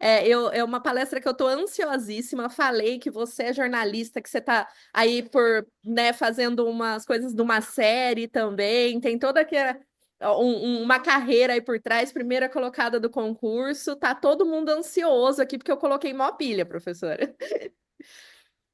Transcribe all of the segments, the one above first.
É uma palestra que eu estou ansiosíssima. Falei que você é jornalista, que você está aí por, né, fazendo umas coisas de uma série também. Tem toda uma carreira aí por trás, primeira colocada do concurso. Tá todo mundo ansioso aqui porque eu coloquei mó pilha, professora.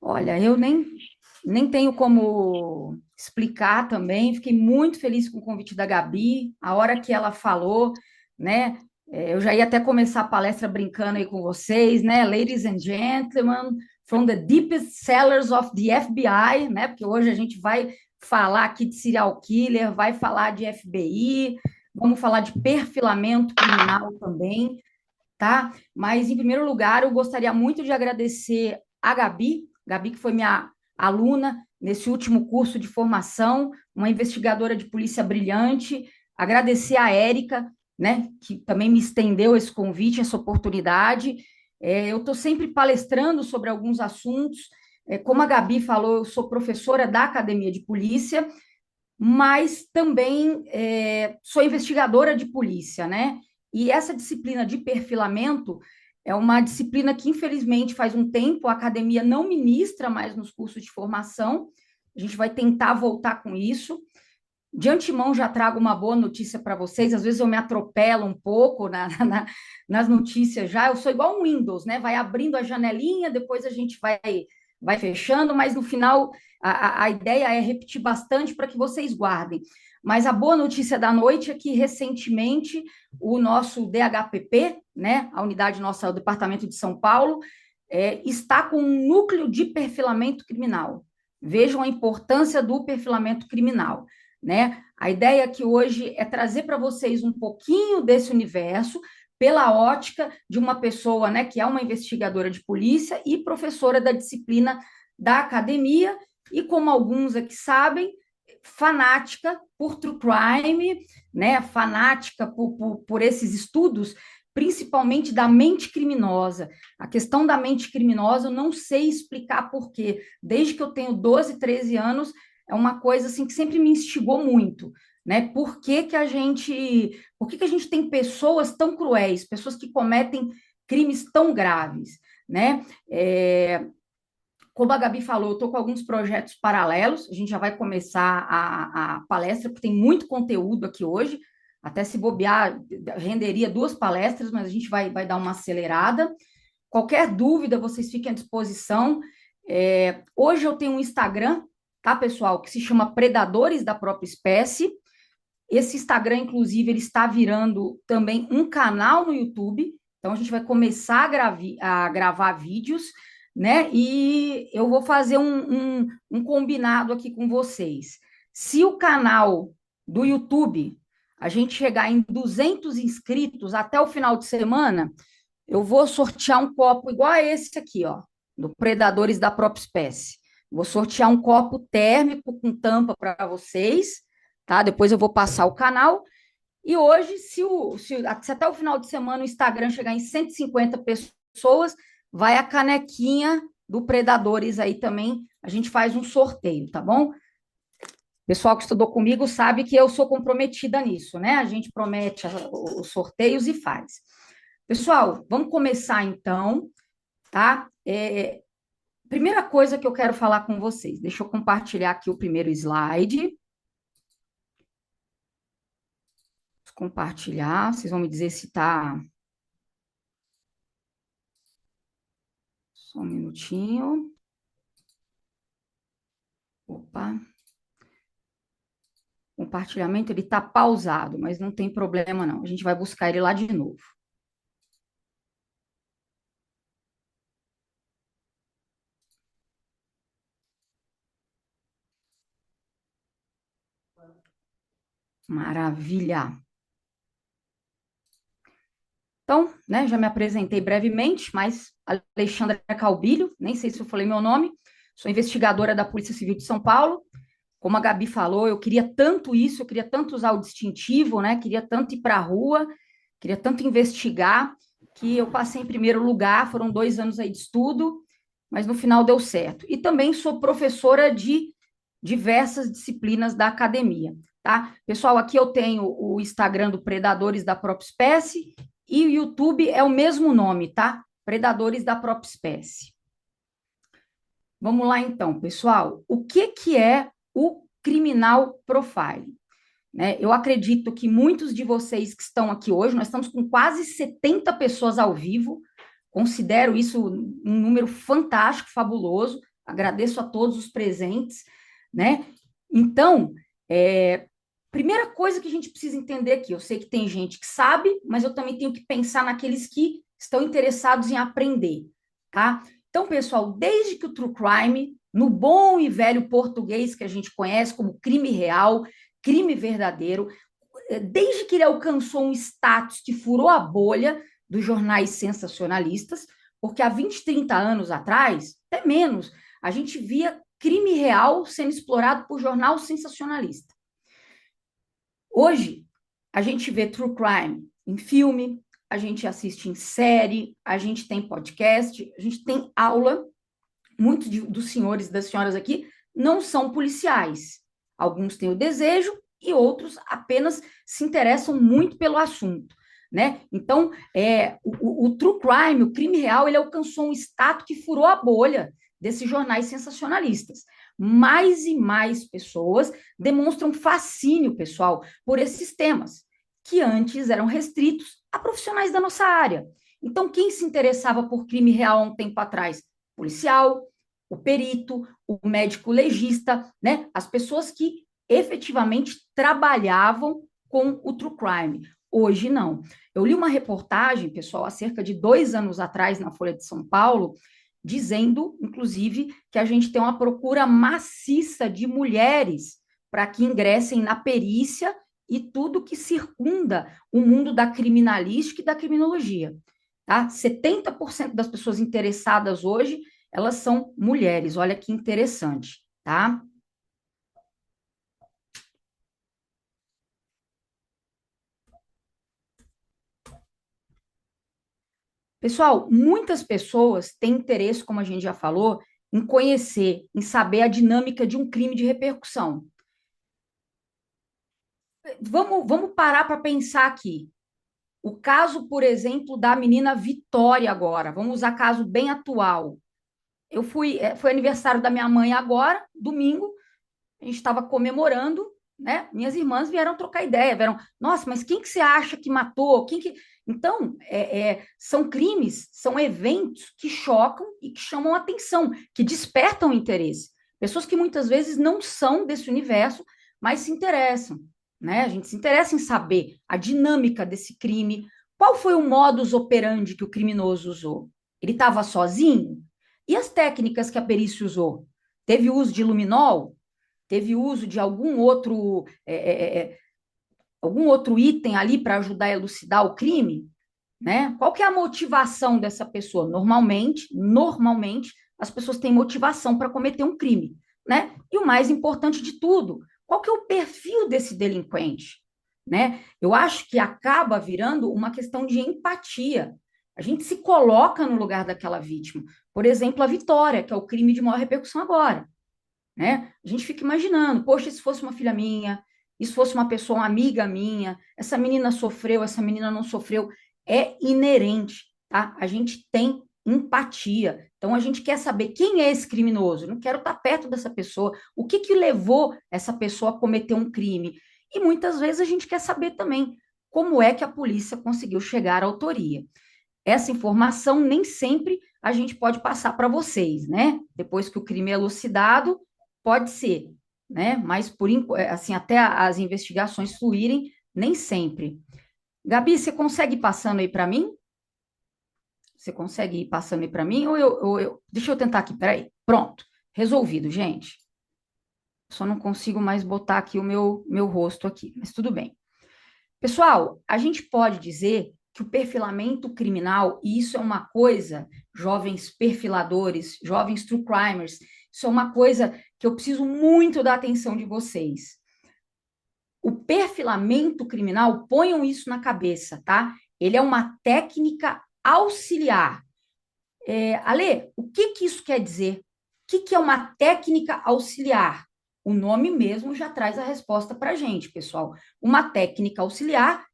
Olha, eu nem tenho como explicar também. Fiquei muito feliz com o convite da Gabi. A hora que ela falou, né? Eu já ia até começar a palestra brincando aí com vocês, né? Ladies and gentlemen, from the deepest cellars of the FBI, né? Porque hoje a gente vai falar aqui de serial killer, vai falar de FBI, vamos falar de perfilamento criminal também, tá? Mas, em primeiro lugar, eu gostaria muito de agradecer a Gabi, que foi minha aluna nesse último curso de formação, uma investigadora de polícia brilhante, agradecer a Érica, né, que também me estendeu esse convite, essa oportunidade. Eu estou sempre palestrando sobre alguns assuntos. Como a Gabi falou, eu sou professora da Academia de Polícia, mas também sou investigadora de polícia, né? E essa disciplina de perfilamento é uma disciplina que, infelizmente, faz um tempo a academia não ministra mais nos cursos de formação. A gente vai tentar voltar com isso. De antemão, já trago uma boa notícia para vocês. Às vezes eu me atropelo um pouco nas notícias já. Eu sou igual um Windows, né? Vai abrindo a janelinha, depois a gente vai fechando, mas no final a ideia é repetir bastante para que vocês guardem. Mas a boa notícia da noite é que recentemente o nosso DHPP, né, a unidade nossa, o Departamento de São Paulo, está com um núcleo de perfilamento criminal. Vejam a importância do perfilamento criminal, né? A ideia aqui hoje é trazer para vocês um pouquinho desse universo pela ótica de uma pessoa, né, que é uma investigadora de polícia e professora da disciplina da academia, e como alguns aqui sabem, fanática por true crime, né, fanática por esses estudos, principalmente da mente criminosa. A questão da mente criminosa, eu não sei explicar por quê. Desde que eu tenho 12, 13 anos, é uma coisa assim que sempre me instigou muito, né? Por que que a gente tem pessoas tão cruéis, pessoas que cometem crimes tão graves, né? Como a Gabi falou, eu estou com alguns projetos paralelos, a gente já vai começar a palestra, porque tem muito conteúdo aqui hoje, até se bobear, renderia duas palestras, mas a gente vai dar uma acelerada. Qualquer dúvida, vocês fiquem à disposição. Hoje eu tenho um Instagram, tá, pessoal, que se chama Predadores da Própria Espécie. Esse Instagram, inclusive, ele está virando também um canal no YouTube. Então, a gente vai começar a gravar vídeos, né? E eu vou fazer um combinado aqui com vocês. Se o canal do YouTube a gente chegar em 200 inscritos até o final de semana, eu vou sortear um copo igual a esse aqui, ó, do Predadores da Própria Espécie. Vou sortear um copo térmico com tampa para vocês, tá? Depois eu vou passar o canal. E hoje, se até o final de semana o Instagram chegar em 150 pessoas, vai a canequinha do Predadores aí também. A gente faz um sorteio, tá bom? O pessoal que estudou comigo sabe que eu sou comprometida nisso, né? A gente promete os sorteios e faz. Pessoal, vamos começar então, tá? Primeira coisa que eu quero falar com vocês, deixa eu compartilhar aqui o primeiro slide. Compartilhar, vocês vão me dizer se está. Só um minutinho. Opa. Compartilhamento, ele está pausado, mas não tem problema não. A gente vai buscar ele lá de novo. Maravilha. Então, né, já me apresentei brevemente, mas Alexandra Calbilho, nem sei se eu falei meu nome, sou investigadora da Polícia Civil de São Paulo. Como a Gabi falou, eu queria tanto isso, eu queria tanto usar o distintivo, né? Queria tanto ir para a rua, queria tanto investigar, que eu passei em primeiro lugar, foram 2 anos aí de estudo, mas no final deu certo. E também sou professora de diversas disciplinas da academia, tá? Pessoal, aqui eu tenho o Instagram do Predadores da Própria Espécie e o YouTube é o mesmo nome, tá? Predadores da própria espécie. Vamos lá então, pessoal. O que é o criminal profiling? Né? Eu acredito que muitos de vocês que estão aqui hoje, nós estamos com quase 70 pessoas ao vivo, considero isso um número fantástico, fabuloso, agradeço a todos os presentes, né? Então, primeira coisa que a gente precisa entender aqui, eu sei que tem gente que sabe, mas eu também tenho que pensar naqueles que estão interessados em aprender, tá? Então, pessoal, desde que o True Crime, no bom e velho português que a gente conhece como crime real, crime verdadeiro, desde que ele alcançou um status que furou a bolha dos jornais sensacionalistas, porque há 20, 30 anos atrás, até menos, a gente via crime real sendo explorado por jornal sensacionalista. Hoje, a gente vê true crime em filme, a gente assiste em série, a gente tem podcast, a gente tem aula. Muitos dos senhores e das senhoras aqui não são policiais. Alguns têm o desejo e outros apenas se interessam muito pelo assunto, né? Então, o true crime, o crime real, ele alcançou um status que furou a bolha desses jornais sensacionalistas. Mais e mais pessoas demonstram fascínio, pessoal, por esses temas, que antes eram restritos a profissionais da nossa área. Então, quem se interessava por crime real há um tempo atrás? Policial, o perito, o médico legista, né? As pessoas que efetivamente trabalhavam com o true crime. Hoje, não. Eu li uma reportagem, pessoal, há cerca de 2 anos atrás, na Folha de São Paulo, dizendo, inclusive, que a gente tem uma procura maciça de mulheres para que ingressem na perícia e tudo que circunda o mundo da criminalística e da criminologia. Tá? 70% das pessoas interessadas hoje, elas são mulheres. Olha que interessante, tá? Pessoal, muitas pessoas têm interesse, como a gente já falou, em conhecer, em saber a dinâmica de um crime de repercussão. Vamos parar para pensar aqui. O caso, por exemplo, da menina Vitória agora. Vamos usar caso bem atual. Foi aniversário da minha mãe agora, domingo, a gente estava comemorando, né? Minhas irmãs vieram trocar ideia, vieram, nossa, mas quem que você acha que matou? Quem que... Então, são crimes, são eventos que chocam e que chamam atenção, que despertam interesse. Pessoas que muitas vezes não são desse universo, mas se interessam, né? A gente se interessa em saber a dinâmica desse crime, qual foi o modus operandi que o criminoso usou? Ele estava sozinho? E as técnicas que a perícia usou? Teve uso de luminol? Teve uso de algum outro item ali para ajudar a elucidar o crime, né? Qual que é a motivação dessa pessoa? Normalmente, as pessoas têm motivação para cometer um crime, né? E o mais importante de tudo, qual que é o perfil desse delinquente, né? Eu acho que acaba virando uma questão de empatia. A gente se coloca no lugar daquela vítima. Por exemplo, a Vitória, que é o crime de maior repercussão agora, né? A gente fica imaginando, poxa, se fosse uma filha minha, se fosse uma pessoa, uma amiga minha, essa menina sofreu, essa menina não sofreu, é inerente, tá? A gente tem empatia. Então a gente quer saber quem é esse criminoso. Eu não quero estar perto dessa pessoa. O que que levou essa pessoa a cometer um crime? E muitas vezes a gente quer saber também como é que a polícia conseguiu chegar à autoria. Essa informação nem sempre a gente pode passar para vocês, né? Depois que o crime é elucidado, pode ser, né? Mas assim, até as investigações fluírem, nem sempre. Gabi, você consegue ir passando aí para mim? Você consegue ir passando aí para mim? Deixa eu tentar aqui, peraí. Pronto, resolvido, gente. Só não consigo mais botar aqui o meu rosto aqui, mas tudo bem. Pessoal, a gente pode dizer que o perfilamento criminal, e isso é uma coisa, jovens perfiladores, jovens true crimers, isso é uma coisa que eu preciso muito da atenção de vocês. O perfilamento criminal, ponham isso na cabeça, tá? Ele é uma técnica auxiliar. Ale, o que que isso quer dizer? O que que é uma técnica auxiliar? O nome mesmo já traz a resposta para a gente, pessoal. Uma técnica auxiliar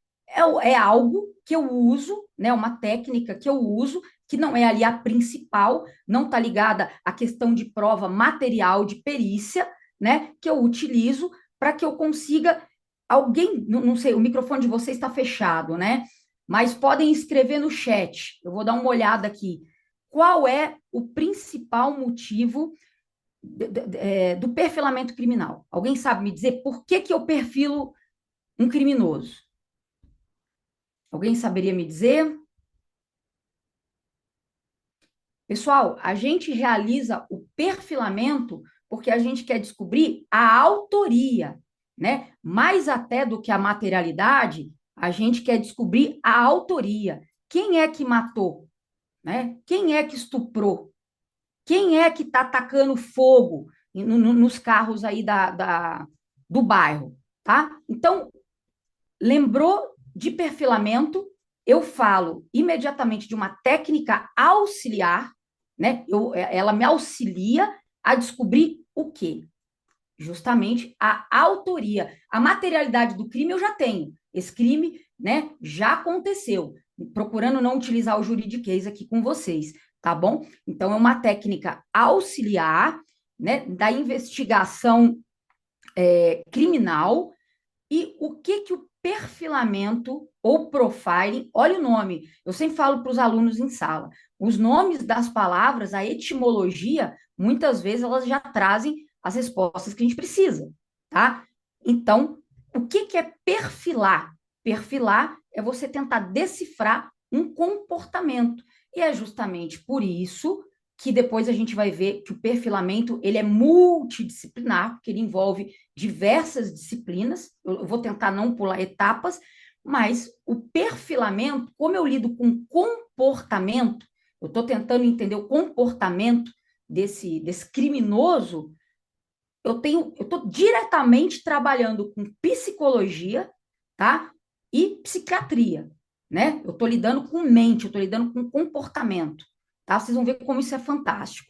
é algo que eu uso, né, uma técnica que eu uso, que não é ali a principal, não está ligada à questão de prova material de perícia, né, que eu utilizo para que eu consiga. Alguém, não sei, o microfone de vocês está fechado, né? Mas podem escrever no chat, eu vou dar uma olhada aqui. Qual é o principal motivo do perfilamento criminal? Alguém sabe me dizer por que que eu perfilo um criminoso? Alguém saberia me dizer? Pessoal, a gente realiza o perfilamento porque a gente quer descobrir a autoria, né? Mais até do que a materialidade, a gente quer descobrir a autoria. Quem é que matou, né? Quem é que estuprou? Quem é que está atacando fogo nos carros aí do bairro, tá? Então, lembrou de perfilamento, eu falo imediatamente de uma técnica auxiliar, né? Ela me auxilia a descobrir o quê? Justamente a autoria. A materialidade do crime eu já tenho. Esse crime, né, já aconteceu. Procurando não utilizar o juridiquês aqui com vocês, tá bom? Então, é uma técnica auxiliar, né, da investigação criminal. E o que que o perfilamento ou profiling, olha o nome, eu sempre falo para os alunos em sala, os nomes das palavras, a etimologia, muitas vezes elas já trazem as respostas que a gente precisa, tá? Então, o que que é perfilar? Perfilar é você tentar decifrar um comportamento. E é justamente por isso que depois a gente vai ver que o perfilamento ele é multidisciplinar, porque ele envolve diversas disciplinas. Eu vou tentar não pular etapas, mas o perfilamento, como eu lido com comportamento, eu estou tentando entender o comportamento desse criminoso, eu estou diretamente trabalhando com psicologia, tá? E psiquiatria, né? Eu estou lidando com mente, eu estou lidando com comportamento, tá? Vocês vão ver como isso é fantástico.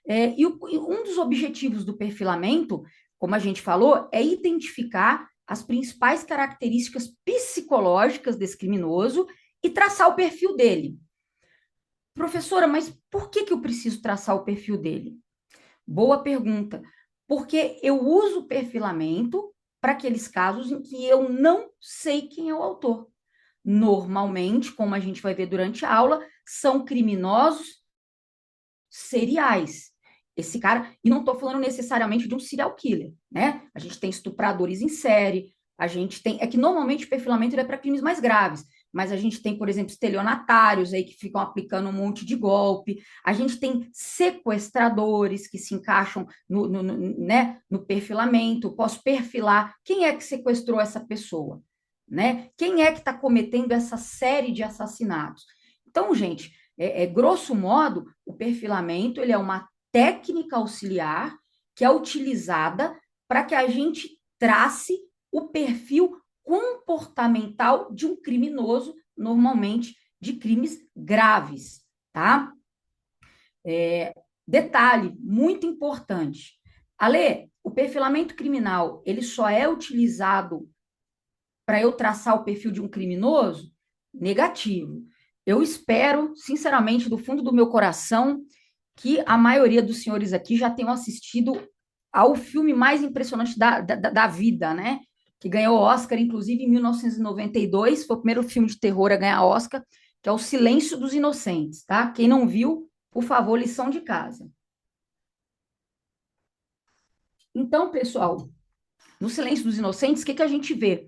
E um dos objetivos do perfilamento, como a gente falou, é identificar as principais características psicológicas desse criminoso e traçar o perfil dele. Professora, mas por que eu preciso traçar o perfil dele? Boa pergunta. Porque eu uso o perfilamento para aqueles casos em que eu não sei quem é o autor. Normalmente, como a gente vai ver durante a aula, são criminosos seriais. Esse cara, e não estou falando necessariamente de um serial killer, né? A gente tem estupradores em série, a gente tem. É que normalmente o perfilamento é para crimes mais graves, mas a gente tem, por exemplo, estelionatários aí que ficam aplicando um monte de golpe, a gente tem sequestradores que se encaixam né, no perfilamento. Posso perfilar quem é que sequestrou essa pessoa, né? Quem é que está cometendo essa série de assassinatos? Então, gente, grosso modo, o perfilamento ele é uma técnica auxiliar que é utilizada para que a gente trace o perfil comportamental de um criminoso, normalmente de crimes graves, tá? Detalhe muito importante. Ale, o perfilamento criminal, ele só é utilizado para eu traçar o perfil de um criminoso? Negativo. Eu espero, sinceramente, do fundo do meu coração, que a maioria dos senhores aqui já tenham assistido ao filme mais impressionante da vida, né? Que ganhou Oscar, inclusive, em 1992. Foi o primeiro filme de terror a ganhar Oscar, que é O Silêncio dos Inocentes, tá? Quem não viu, por favor, lição de casa. Então, pessoal, no Silêncio dos Inocentes, o que a gente vê?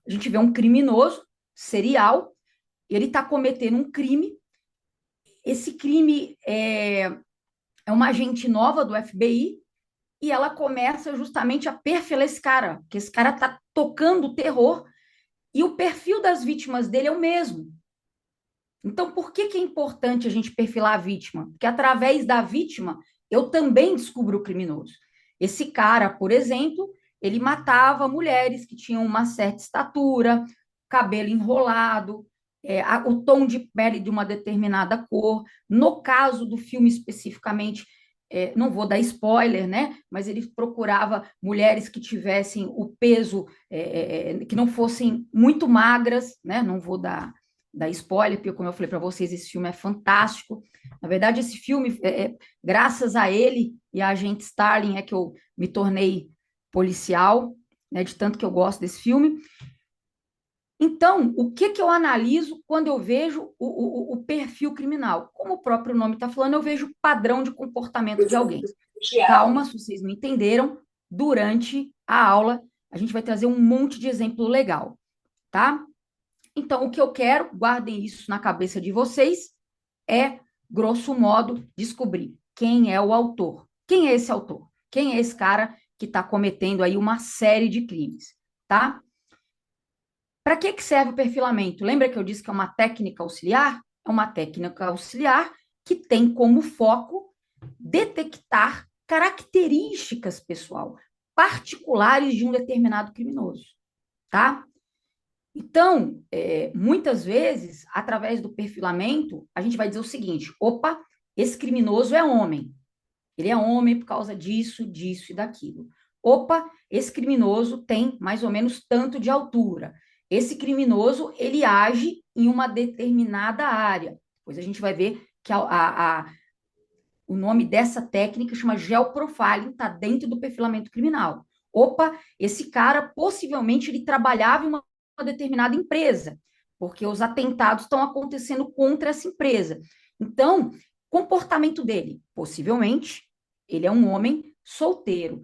A gente vê um criminoso serial, ele está cometendo um crime. Esse crime é uma agente nova do FBI e ela começa justamente a perfilar esse cara, que esse cara está tocando terror e o perfil das vítimas dele é o mesmo. Então, por que é importante a gente perfilar a vítima? Porque através da vítima eu também descubro o criminoso. Esse cara, por exemplo, ele matava mulheres que tinham uma certa estatura, cabelo enrolado, o tom de pele de uma determinada cor. No caso do filme especificamente, não vou dar spoiler, né? Mas ele procurava mulheres que tivessem o peso, que não fossem muito magras, né? Não vou dar spoiler, porque, como eu falei para vocês, esse filme é fantástico. Na verdade, esse filme, graças a ele e a agente Starling, é que eu me tornei policial, né? De tanto que eu gosto desse filme. Então, o que que eu analiso quando eu vejo o perfil criminal? Como o próprio nome está falando, eu vejo o padrão de comportamento de alguém. Calma, se vocês não entenderam, durante a aula a gente vai trazer um monte de exemplo legal, tá? Então, o que eu quero, guardem isso na cabeça de vocês, é, grosso modo, descobrir quem é o autor. Quem é esse autor? Quem é esse cara que está cometendo aí uma série de crimes, tá? Para que serve o perfilamento? Lembra que eu disse que é uma técnica auxiliar? É uma técnica auxiliar que tem como foco detectar características, pessoal, particulares de um determinado criminoso, tá? Então, muitas vezes, através do perfilamento, a gente vai dizer o seguinte: opa, esse criminoso é homem. Ele é homem por causa disso, disso e daquilo. Opa, esse criminoso tem mais ou menos tanto de altura. Esse criminoso, ele age em uma determinada área. Depois a gente vai ver que o nome dessa técnica chama geoprofiling, está dentro do perfilamento criminal. Opa, esse cara possivelmente ele trabalhava em uma determinada empresa, porque os atentados estão acontecendo contra essa empresa. Então, comportamento dele, possivelmente, ele é um homem solteiro.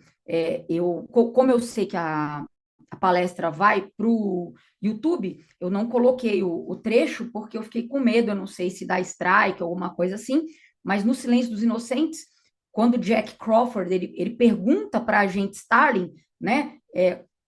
Como eu sei que a palestra vai para o YouTube, eu não coloquei o trecho porque eu fiquei com medo, eu não sei se dá strike, alguma coisa assim, mas no Silêncio dos Inocentes, quando Jack Crawford ele pergunta para a agente Starling, né,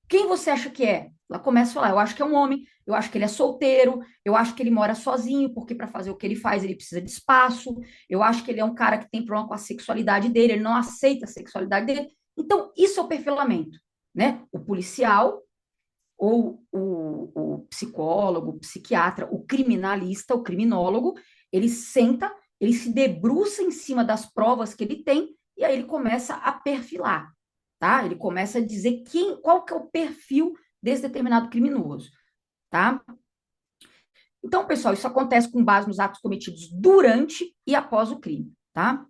quem você acha que é? Ela começa a falar, eu acho que é um homem, eu acho que ele é solteiro, eu acho que ele mora sozinho, porque para fazer o que ele faz ele precisa de espaço, eu acho que ele é um cara que tem problema com a sexualidade dele, ele não aceita a sexualidade dele. Então, isso é o perfilamento, né? O policial ou o psicólogo, o psiquiatra, o criminalista, o criminólogo, ele senta, ele se debruça em cima das provas que ele tem e aí ele começa a perfilar, tá? Ele começa a dizer qual que é o perfil desse determinado criminoso, tá? Então, pessoal, isso acontece com base nos atos cometidos durante e após o crime, tá?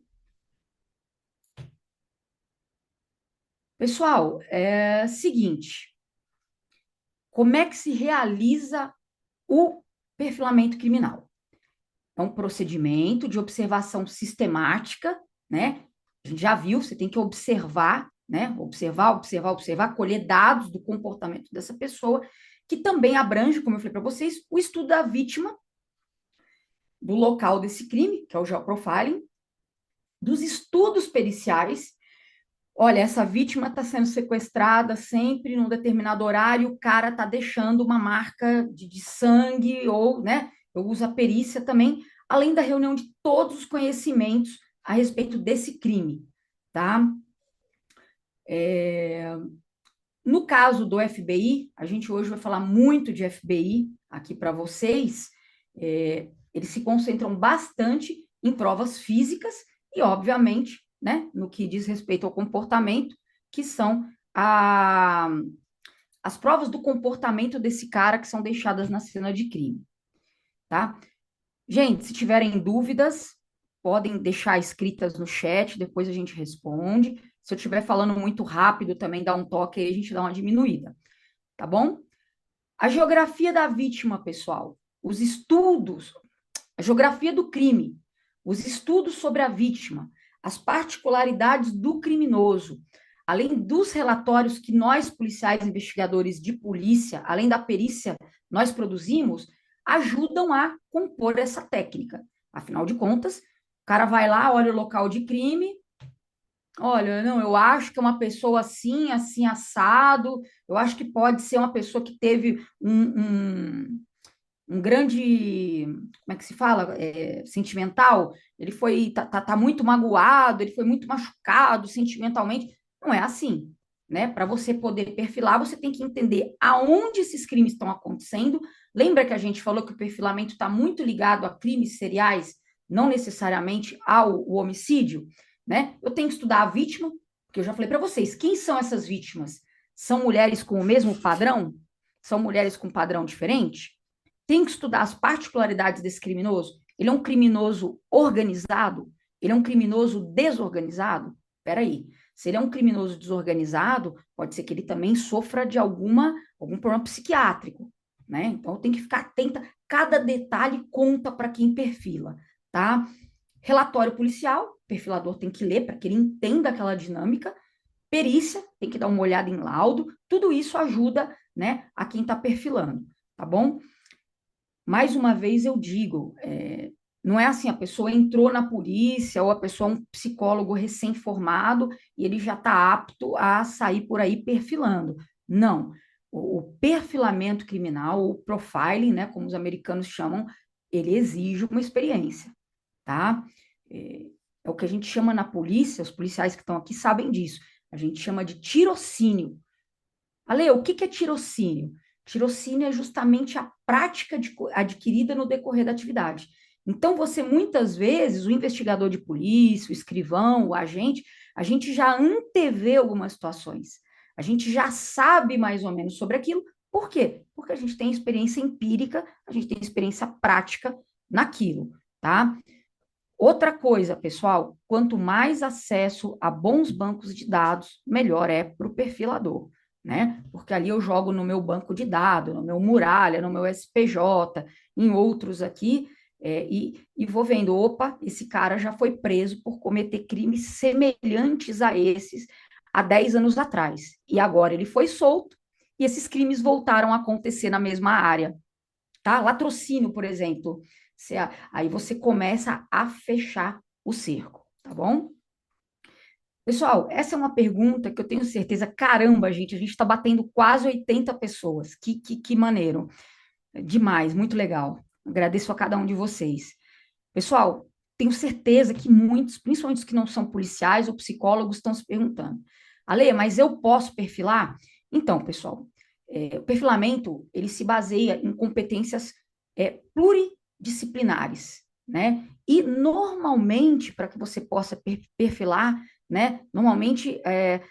Pessoal, é o seguinte, como é que se realiza o perfilamento criminal? É um procedimento de observação sistemática, né? A gente já viu, você tem que observar, né? Observar, colher dados do comportamento dessa pessoa, que também abrange, como eu falei para vocês, o estudo da vítima, do local desse crime, que é o geoprofiling, dos estudos periciais. Olha, essa vítima está sendo sequestrada sempre num determinado horário, o cara está deixando uma marca de sangue, ou, né? Eu uso a perícia também, além da reunião de todos os conhecimentos a respeito desse crime, tá? No caso do FBI, a gente hoje vai falar muito de FBI aqui para vocês, eles se concentram bastante em provas físicas e, obviamente, né, no que diz respeito ao comportamento, que são as provas do comportamento desse cara que são deixadas na cena de crime, tá? Gente, se tiverem dúvidas, podem deixar escritas no chat, depois a gente responde. Se eu estiver falando muito rápido, também dá um toque aí, a gente dá uma diminuída, tá bom? A geografia da vítima, pessoal, os estudos, a geografia do crime, os estudos sobre a vítima, as particularidades do criminoso, além dos relatórios que nós, policiais investigadores de polícia, além da perícia, nós produzimos, ajudam a compor essa técnica. Afinal de contas, o cara vai lá, olha o local de crime, olha, não, eu acho que é uma pessoa assim, assim, assado, eu acho que pode ser uma pessoa que teve um grande, como é que se fala, sentimental, ele foi, tá muito magoado, ele foi muito machucado sentimentalmente. Não é assim, né? Para você poder perfilar, você tem que entender aonde esses crimes estão acontecendo. Lembra que a gente falou que o perfilamento está muito ligado a crimes seriais, não necessariamente ao homicídio? né? Eu tenho que estudar a vítima, porque eu já falei para vocês, quem são essas vítimas? São mulheres com o mesmo padrão? São mulheres com padrão diferente? Tem que estudar as particularidades desse criminoso. Ele é um criminoso organizado? Ele é um criminoso desorganizado? Espera aí. Se ele é um criminoso desorganizado, pode ser que ele também sofra de algum problema psiquiátrico, né? Então tem que ficar atenta. Cada detalhe conta para quem perfila, tá? Relatório policial, o perfilador tem que ler para que ele entenda aquela dinâmica. Perícia, tem que dar uma olhada em laudo. Tudo isso ajuda, né, a quem está perfilando, tá bom? Mais uma vez eu digo, não é assim, a pessoa entrou na polícia ou a pessoa é um psicólogo recém-formado e ele já está apto a sair por aí perfilando. Não. O perfilamento criminal, o profiling, né, como os americanos chamam, ele exige uma experiência, tá? É o que a gente chama na polícia, os policiais que estão aqui sabem disso, a gente chama de tirocínio. Ale, o que é tirocínio? Tirocínio é justamente a prática adquirida no decorrer da atividade. Então, você muitas vezes, o investigador de polícia, o escrivão, o agente, a gente já antevê algumas situações. A gente já sabe mais ou menos sobre aquilo. Por quê? Porque a gente tem experiência empírica, a gente tem experiência prática naquilo, tá? Outra coisa, pessoal, quanto mais acesso a bons bancos de dados, melhor é para o perfilador, né? Porque ali eu jogo no meu banco de dados, no meu Muralha, no meu SPJ, em outros aqui, e vou vendo, opa, esse cara já foi preso por cometer crimes semelhantes a esses há 10 anos atrás. E agora ele foi solto e esses crimes voltaram a acontecer na mesma área, tá? Latrocínio, por exemplo. Você, aí você começa a fechar o cerco, tá bom? Pessoal, essa é uma pergunta que eu tenho certeza, caramba, gente, a gente está batendo quase 80 pessoas. Que maneiro. Demais, muito legal. Agradeço a cada um de vocês. Pessoal, tenho certeza que muitos, principalmente os que não são policiais ou psicólogos, estão se perguntando: Ale, mas eu posso perfilar? Então, pessoal, o perfilamento ele se baseia em competências pluridisciplinares, né? E normalmente, para que você possa perfilar, né? Normalmente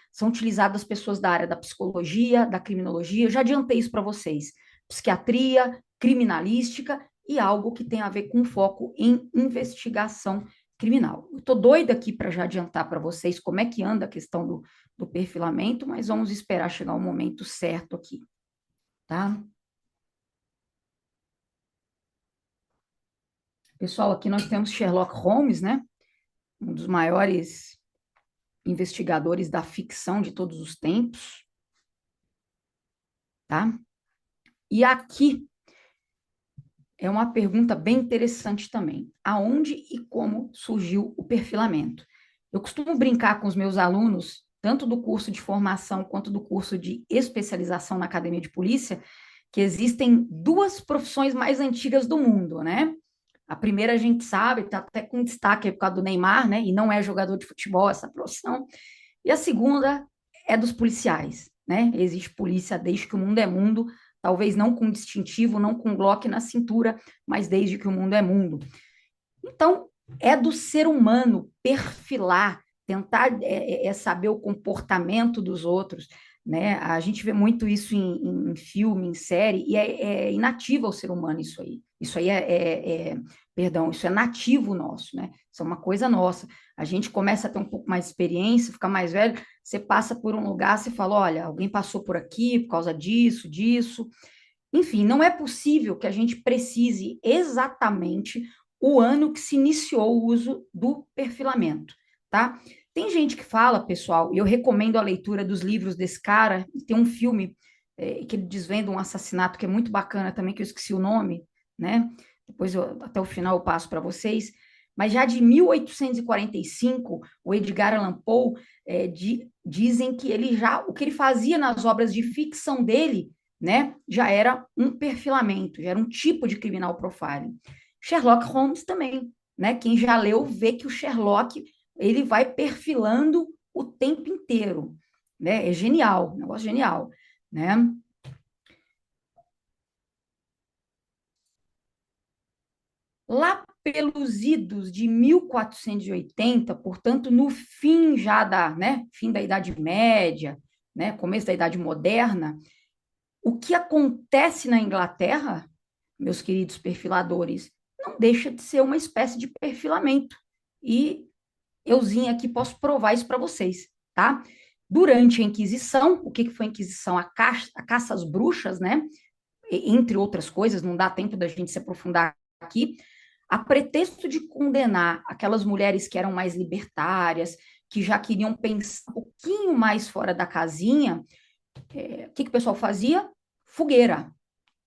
são utilizadas pessoas da área da psicologia, da criminologia. Eu já adiantei isso para vocês: psiquiatria, criminalística e algo que tem a ver com foco em investigação criminal. Eu estou doida aqui para já adiantar para vocês como é que anda a questão do perfilamento, mas vamos esperar chegar o momento certo aqui, tá? Pessoal, aqui nós temos Sherlock Holmes, né? Um dos maiores investigadores da ficção de todos os tempos, tá? E aqui é uma pergunta bem interessante também. Aonde e como surgiu o perfilamento? Eu costumo brincar com os meus alunos, tanto do curso de formação quanto do curso de especialização na Academia de Polícia, que existem duas profissões mais antigas do mundo, né? A primeira a gente sabe, está até com destaque por causa do Neymar, né? E não é jogador de futebol essa profissão. E a segunda é dos policiais, né? Existe polícia desde que o mundo é mundo, talvez não com distintivo, não com Glock na cintura, mas desde que o mundo é mundo. Então, é do ser humano perfilar, tentar saber o comportamento dos outros, né? A gente vê muito isso em filme, em série, e é inativo ao ser humano isso aí. Isso aí perdão, isso é nativo nosso, né? Isso é uma coisa nossa. A gente começa a ter um pouco mais de experiência, fica mais velho, você passa por um lugar, você fala, olha, alguém passou por aqui por causa disso, disso. Enfim, não é possível que a gente precise exatamente o ano que se iniciou o uso do perfilamento, tá? Tem gente que fala, pessoal, e eu recomendo a leitura dos livros desse cara, tem um filme que ele desvenda um assassinato que é muito bacana também, que eu esqueci o nome, né? Depois, até o final, eu passo para vocês. Mas já de 1845, o Edgar Allan Poe dizem que o que ele fazia nas obras de ficção dele, né, já era um perfilamento, já era um tipo de criminal profiling. Sherlock Holmes também, né? Quem já leu vê que o Sherlock ele vai perfilando o tempo inteiro, né? É genial, um negócio genial, né? Lá pelos idos de 1480, portanto, no fim já fim da Idade Média, né, começo da Idade Moderna, o que acontece na Inglaterra, meus queridos perfiladores, não deixa de ser uma espécie de perfilamento. E euzinha aqui posso provar isso para vocês, tá? Durante a Inquisição, o que foi a Inquisição? A caça às bruxas, né? Entre outras coisas, não dá tempo da gente se aprofundar aqui, a pretexto de condenar aquelas mulheres que eram mais libertárias, que já queriam pensar um pouquinho mais fora da casinha, o que o pessoal fazia? Fogueira.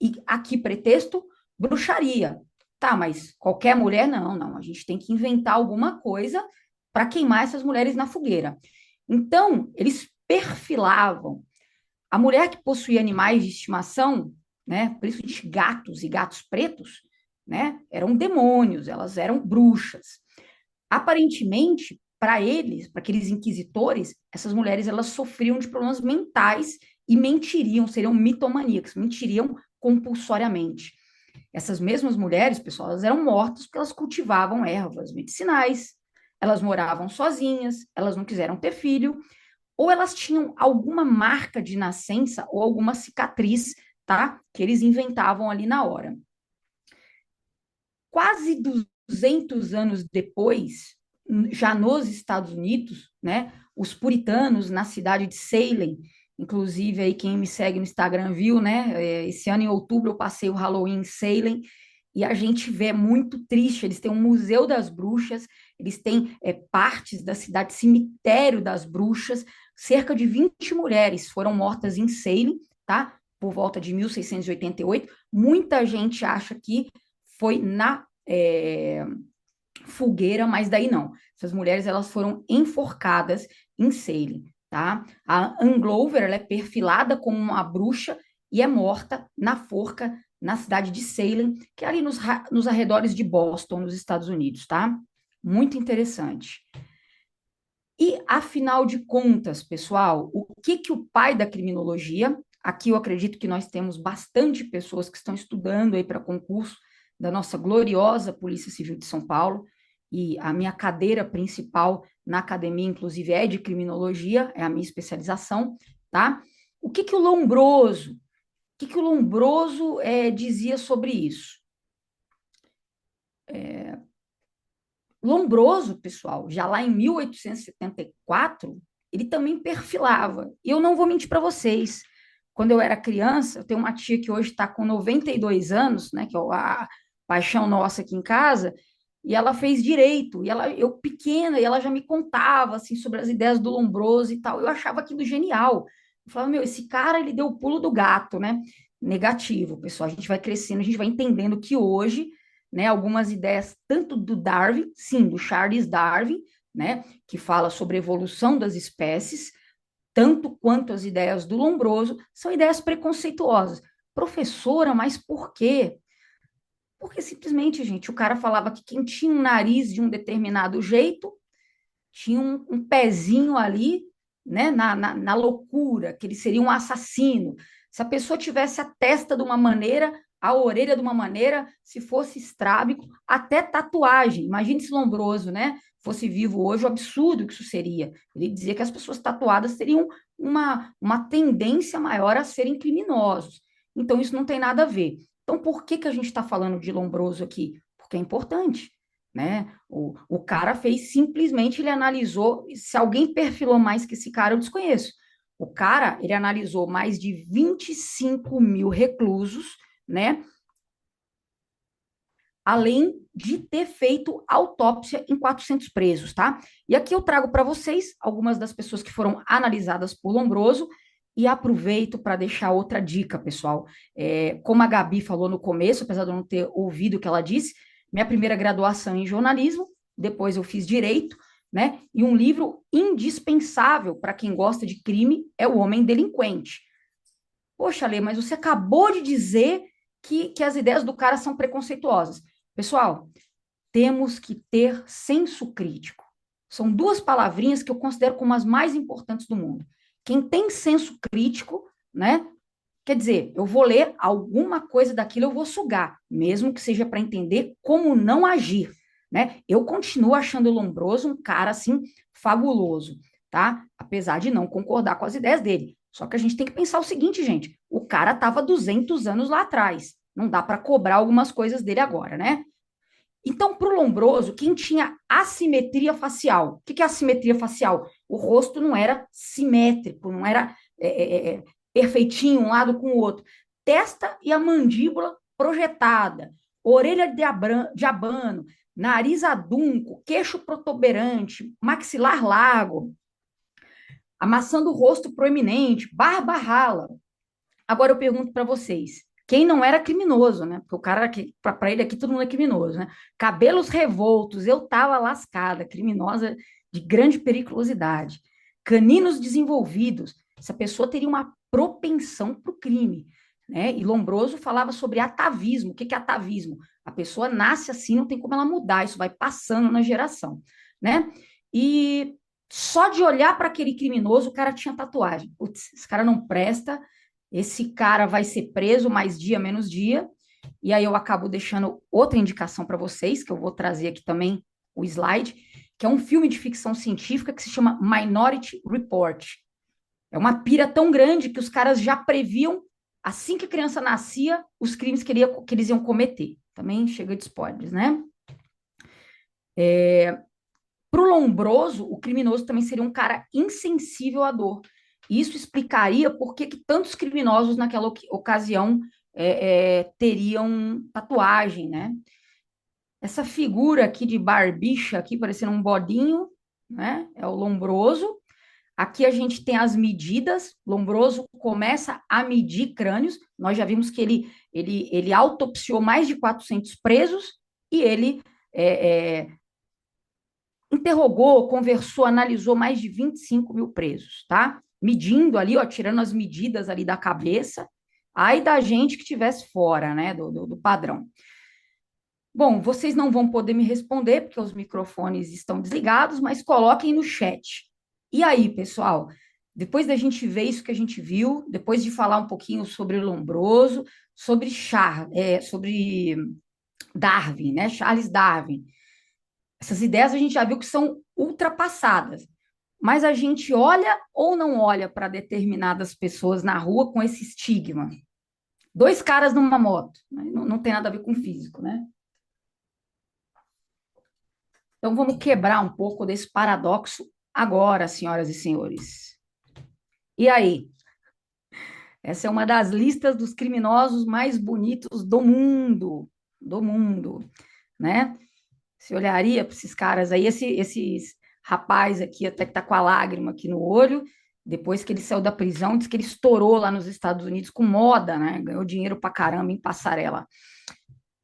E aqui, pretexto, bruxaria. Tá, mas qualquer mulher, não, a gente tem que inventar alguma coisa para queimar essas mulheres na fogueira. Então, eles perfilavam. A mulher que possuía animais de estimação, né, principalmente gatos e gatos pretos, né, eram demônios, elas eram bruxas. Aparentemente, para eles, para aqueles inquisitores, essas mulheres elas sofriam de problemas mentais e mentiriam, seriam mitomaníacas, mentiriam compulsoriamente. Essas mesmas mulheres, pessoal, elas eram mortas porque elas cultivavam ervas medicinais, elas moravam sozinhas, elas não quiseram ter filho, ou elas tinham alguma marca de nascença ou alguma cicatriz, tá? Que eles inventavam ali na hora. Quase 200 anos depois, já nos Estados Unidos, né? Os puritanos na cidade de Salem, inclusive aí quem me segue no Instagram viu, né? Esse ano em outubro eu passei o Halloween em Salem e a gente vê muito triste. Eles têm um museu das bruxas, eles têm partes da cidade, cemitério das bruxas. Cerca de 20 mulheres foram mortas em Salem, tá? Por volta de 1688. Muita gente acha que foi na fogueira, mas daí não. Essas mulheres elas foram enforcadas em Salem, tá? A Ann Glover ela é perfilada como uma bruxa e é morta na forca na cidade de Salem, que é ali nos arredores de Boston, nos Estados Unidos, tá? Muito interessante. E, afinal de contas, pessoal, o que o pai da criminologia, aqui eu acredito que nós temos bastante pessoas que estão estudando aí para concurso da nossa gloriosa Polícia Civil de São Paulo, e a minha cadeira principal na academia, inclusive, é de criminologia, é a minha especialização, tá? O que o Lombroso, o Lombroso dizia sobre isso? Lombroso, pessoal, já lá em 1874, ele também perfilava. E eu não vou mentir para vocês. Quando eu era criança, eu tenho uma tia que hoje está com 92 anos, né, que é a paixão nossa aqui em casa, e ela fez direito. E eu pequena, e ela já me contava assim sobre as ideias do Lombroso e tal. Eu achava aquilo genial. Eu falava, meu, esse cara ele deu o pulo do gato, né? Negativo, pessoal. A gente vai crescendo, a gente vai entendendo que hoje, né, algumas ideias tanto do Darwin, sim, do Charles Darwin, né, que fala sobre a evolução das espécies, tanto quanto as ideias do Lombroso, são ideias preconceituosas. Professora, mas por quê? Porque simplesmente, gente, o cara falava que quem tinha um nariz de um determinado jeito tinha um pezinho ali, né, na loucura, que ele seria um assassino. Se a pessoa tivesse a testa de uma maneira, a orelha de uma maneira, se fosse estrábico, até tatuagem. Imagine se Lombroso, né, fosse vivo hoje, o absurdo que isso seria. Ele dizia que as pessoas tatuadas teriam uma tendência maior a serem criminosos. Então, isso não tem nada a ver. Então, por que a gente está falando de Lombroso aqui? Porque é importante, né? O cara fez simplesmente, ele analisou, se alguém perfilou mais que esse cara, eu desconheço. O cara, ele analisou mais de 25 mil reclusos, né? Além de ter feito autópsia em 400 presos, tá? E aqui eu trago para vocês algumas das pessoas que foram analisadas por Lombroso e aproveito para deixar outra dica, pessoal. Como a Gabi falou no começo, apesar de eu não ter ouvido o que ela disse, minha primeira graduação em jornalismo, depois eu fiz direito, né? E um livro indispensável para quem gosta de crime é O Homem Delinquente. Poxa, Lê, mas você acabou de dizer que as ideias do cara são preconceituosas. Pessoal, temos que ter senso crítico. São duas palavrinhas que eu considero como as mais importantes do mundo. Quem tem senso crítico, né? Quer dizer, eu vou ler alguma coisa daquilo, eu vou sugar, mesmo que seja para entender como não agir, né? Eu continuo achando o Lombroso um cara, assim, fabuloso, tá? Apesar de não concordar com as ideias dele. Só que a gente tem que pensar o seguinte, gente, o cara estava 200 anos lá atrás, não dá para cobrar algumas coisas dele agora, né? Então, para o Lombroso, quem tinha assimetria facial? O que é assimetria facial? O rosto não era simétrico, não era perfeitinho um lado com o outro. Testa e a mandíbula projetada, orelha de abano, nariz adunco, queixo protuberante, maxilar largo, amassando o rosto proeminente, barba rala. Agora eu pergunto para vocês, quem não era criminoso, né? Porque o cara aqui, para ele aqui todo mundo é criminoso, né? Cabelos revoltos, eu tava lascada, criminosa de grande periculosidade. Caninos desenvolvidos, essa pessoa teria uma propensão para o crime, né? E Lombroso falava sobre atavismo. O que é atavismo? A pessoa nasce assim, não tem como ela mudar, isso vai passando na geração, né? E só de olhar para aquele criminoso, o cara tinha tatuagem. Putz, esse cara não presta, esse cara vai ser preso mais dia, menos dia. E aí eu acabo deixando outra indicação para vocês, que eu vou trazer aqui também o slide, que é um filme de ficção científica que se chama Minority Report. É uma pira tão grande que os caras já previam, assim que a criança nascia, os crimes que eles iam cometer. Também chega de spoilers, né? Para o Lombroso, o criminoso também seria um cara insensível à dor. Isso explicaria por que tantos criminosos naquela ocasião teriam tatuagem, né? Essa figura aqui de barbicha, aqui parecendo um bodinho, né? É o Lombroso. Aqui a gente tem as medidas. Lombroso começa a medir crânios. Nós já vimos que ele autopsiou mais de 400 presos e ele interrogou, conversou, analisou mais de 25 mil presos, tá? Medindo ali, ó, tirando as medidas ali da cabeça, aí da gente que tivesse fora, né, do padrão. Bom, vocês não vão poder me responder, porque os microfones estão desligados, mas coloquem no chat. E aí, pessoal, depois da gente ver isso que a gente viu, depois de falar um pouquinho sobre Lombroso, sobre Darwin, né, Charles Darwin, essas ideias a gente já viu que são ultrapassadas, mas a gente olha ou não olha para determinadas pessoas na rua com esse estigma? Dois caras numa moto, né? Não tem nada a ver com físico, né? Então vamos quebrar um pouco desse paradoxo agora, senhoras e senhores. E aí? Essa é uma das listas dos criminosos mais bonitos do mundo, né? Você olharia para esses caras aí, esses rapaz aqui, até que tá com a lágrima aqui no olho, depois que ele saiu da prisão, diz que ele estourou lá nos Estados Unidos com moda, né? Ganhou dinheiro pra caramba em passarela.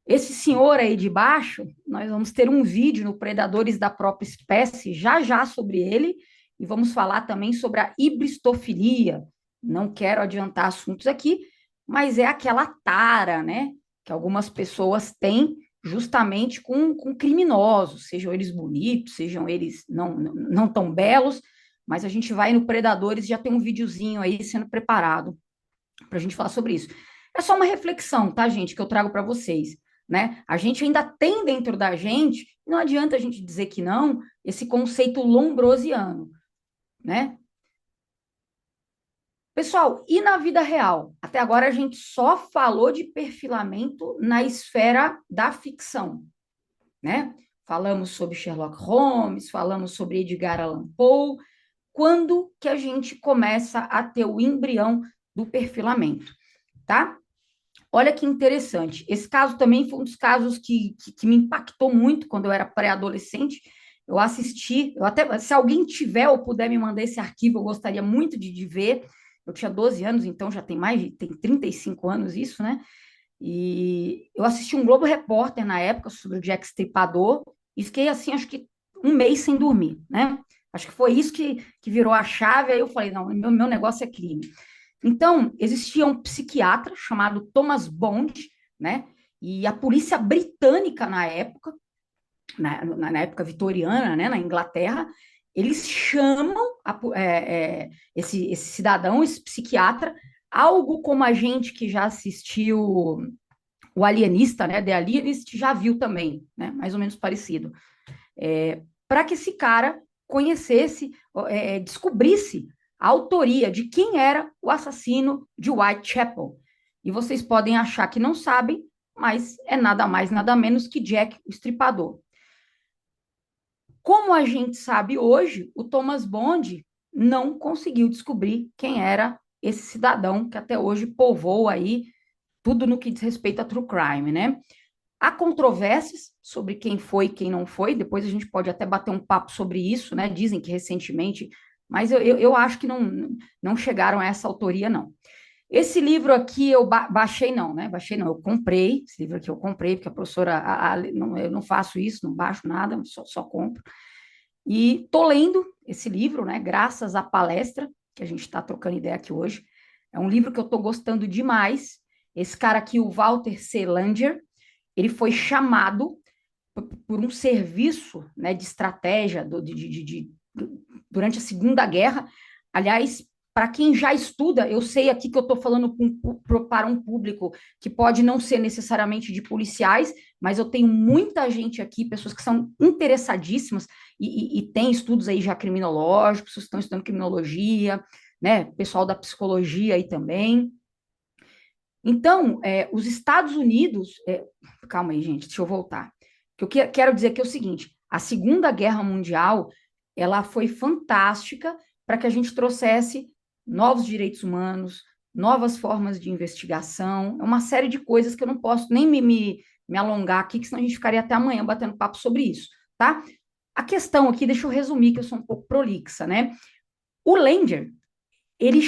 Esse senhor aí de baixo, nós vamos ter um vídeo no Predadores da Própria Espécie, já já sobre ele, e vamos falar também sobre a hibristofilia. Não quero adiantar assuntos aqui, mas é aquela tara, né? Que algumas pessoas têm justamente com criminosos, sejam eles bonitos, sejam eles não tão belos, mas a gente vai no Predadores, já tem um videozinho aí sendo preparado para a gente falar sobre isso. É só uma reflexão, tá, gente, que eu trago para vocês, né? A gente ainda tem dentro da gente, não adianta a gente dizer que não, esse conceito lombrosiano, né? Pessoal, e na vida real? Até agora a gente só falou de perfilamento na esfera da ficção, né? Falamos sobre Sherlock Holmes, falamos sobre Edgar Allan Poe. Quando que a gente começa a ter o embrião do perfilamento, tá? Olha que interessante. Esse caso também foi um dos casos que me impactou muito quando eu era pré-adolescente. Eu assisti, eu até, se alguém tiver ou puder me mandar esse arquivo, eu gostaria muito de ver. Eu tinha 12 anos, então já tem 35 anos isso, né? E eu assisti um Globo Repórter na época sobre o Jack Stripador e fiquei assim, acho que um mês sem dormir, né? Acho que foi isso que virou a chave. Aí eu falei, não, meu negócio é crime. Então, existia um psiquiatra chamado Thomas Bond, né? E a polícia britânica na época, na época vitoriana, né, na Inglaterra, eles chamam esse cidadão, esse psiquiatra, algo como a gente que já assistiu o Alienista, né? The Alienist já viu também, né? Mais ou menos parecido. Para que esse cara conhecesse, descobrisse a autoria de quem era o assassino de Whitechapel. E vocês podem achar que não sabem, mas é nada mais, nada menos que Jack o Estripador. Como a gente sabe hoje, o Thomas Bond não conseguiu descobrir quem era esse cidadão que até hoje povoa aí tudo no que diz respeito a true crime, né? Há controvérsias sobre quem foi e quem não foi, depois a gente pode até bater um papo sobre isso, né? Dizem que recentemente, mas eu acho que não chegaram a essa autoria, não. Esse livro aqui eu baixei, não, né? Baixei, não, eu comprei. Esse livro aqui eu comprei, porque a professora, não, eu não faço isso, não baixo nada, só compro. E tô lendo esse livro, né? Graças à palestra que a gente está trocando ideia aqui hoje. É um livro que eu estou gostando demais. Esse cara aqui, o Walter C. Langer, ele foi chamado por um serviço, né, de estratégia durante a Segunda Guerra. Aliás, para quem já estuda, eu sei aqui que eu estou falando para um público que pode não ser necessariamente de policiais, mas eu tenho muita gente aqui, pessoas que são interessadíssimas e tem estudos aí já criminológicos, pessoas que estão estudando criminologia, né, pessoal da psicologia aí também. Então, os Estados Unidos, calma aí, gente, deixa eu voltar. O que eu quero dizer aqui é o seguinte: a Segunda Guerra Mundial, ela foi fantástica para que a gente trouxesse novos direitos humanos, novas formas de investigação, uma série de coisas que eu não posso nem me alongar aqui, que senão a gente ficaria até amanhã batendo papo sobre isso, tá? A questão aqui, deixa eu resumir, que eu sou um pouco prolixa, né? O Langer, ele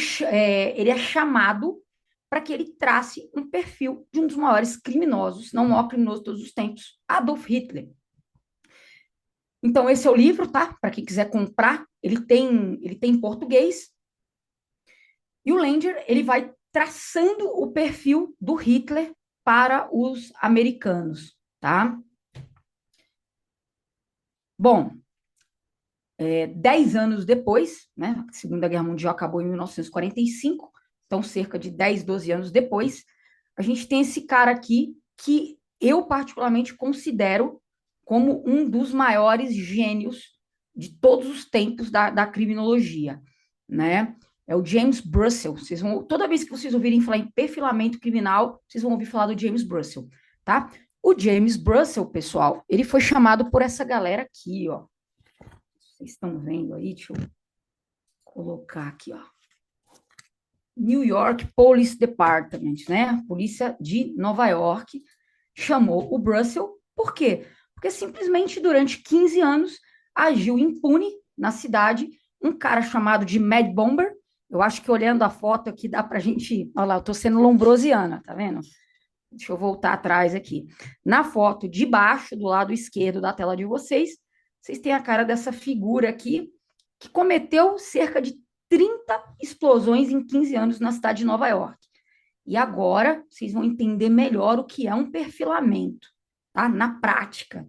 é chamado para que ele trace um perfil de um dos maiores criminosos, não o maior criminoso de todos os tempos, Adolf Hitler. Então, esse é o livro, tá? Para quem quiser comprar, ele tem em português. E o Langer, ele vai traçando o perfil do Hitler para os americanos, tá? Bom, 10 anos depois, né? A Segunda Guerra Mundial acabou em 1945, então cerca de 10, 12 anos depois, a gente tem esse cara aqui que eu particularmente considero como um dos maiores gênios de todos os tempos da criminologia, né? É o James Brussel. Toda vez que vocês ouvirem falar em perfilamento criminal, vocês vão ouvir falar do James Brussel, tá? O James Brussel, pessoal, ele foi chamado por essa galera aqui, ó. Vocês estão vendo aí? Deixa eu colocar aqui, ó. New York Police Department, né? Polícia de Nova York chamou o Brussel. Por quê? Porque simplesmente durante 15 anos agiu impune na cidade um cara chamado de Mad Bomber. Eu acho que olhando a foto aqui dá pra gente. Olha lá, eu tô sendo lombrosiana, tá vendo? Deixa eu voltar atrás aqui. Na foto de baixo, do lado esquerdo da tela de vocês, vocês têm a cara dessa figura aqui, que cometeu cerca de 30 explosões em 15 anos na cidade de Nova York. E agora vocês vão entender melhor o que é um perfilamento, tá? Na prática.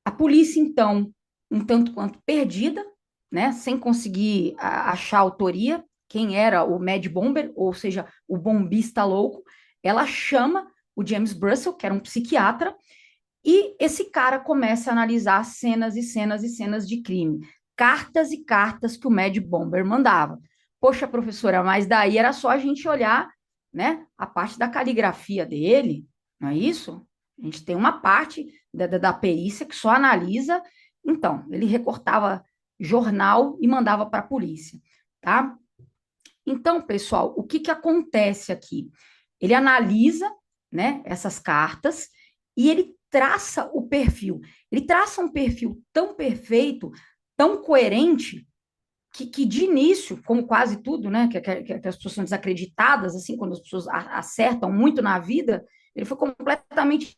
A polícia, então, um tanto quanto perdida, né? Sem conseguir achar a autoria, quem era o Mad Bomber, ou seja, o bombista louco, ela chama o James Brussel, que era um psiquiatra, e esse cara começa a analisar cenas e cenas e cenas de crime, cartas e cartas que o Mad Bomber mandava. Poxa, professora, mas daí era só a gente olhar, né, a parte da caligrafia dele, não é isso? A gente tem uma parte da perícia que só analisa. Então, ele recortava jornal e mandava para a polícia, tá? Então, pessoal, o que acontece aqui? Ele analisa, né, essas cartas e ele traça o perfil. Ele traça um perfil tão perfeito, tão coerente, que de início, como quase tudo, né, que as pessoas são desacreditadas, assim, quando as pessoas acertam muito na vida, ele foi completamente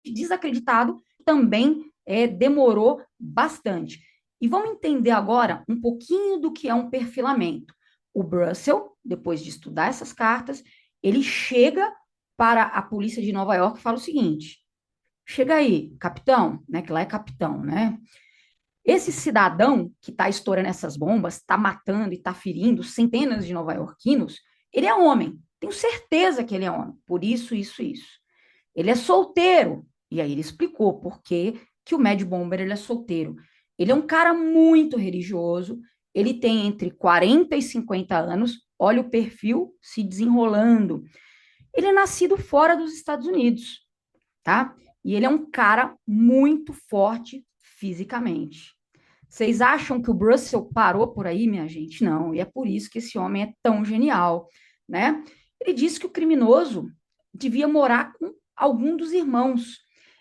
desacreditado, também demorou bastante. E vamos entender agora um pouquinho do que é um perfilamento. O Brussel, depois de estudar essas cartas, ele chega para a polícia de Nova York e fala o seguinte: chega aí, capitão, né? Que lá é capitão, né? Esse cidadão que está estourando essas bombas, está matando e está ferindo centenas de nova-iorquinos, ele é homem. Tenho certeza que ele é homem. Por isso, isso, isso. Ele é solteiro. E aí ele explicou por que o Mad Bomber ele é solteiro. Ele é um cara muito religioso. Ele tem entre 40 e 50 anos. Olha o perfil se desenrolando. Ele é nascido fora dos Estados Unidos, tá? E ele é um cara muito forte fisicamente. Vocês acham que o Russell parou por aí, minha gente? Não, e é por isso que esse homem é tão genial, né? Ele disse que o criminoso devia morar com algum dos irmãos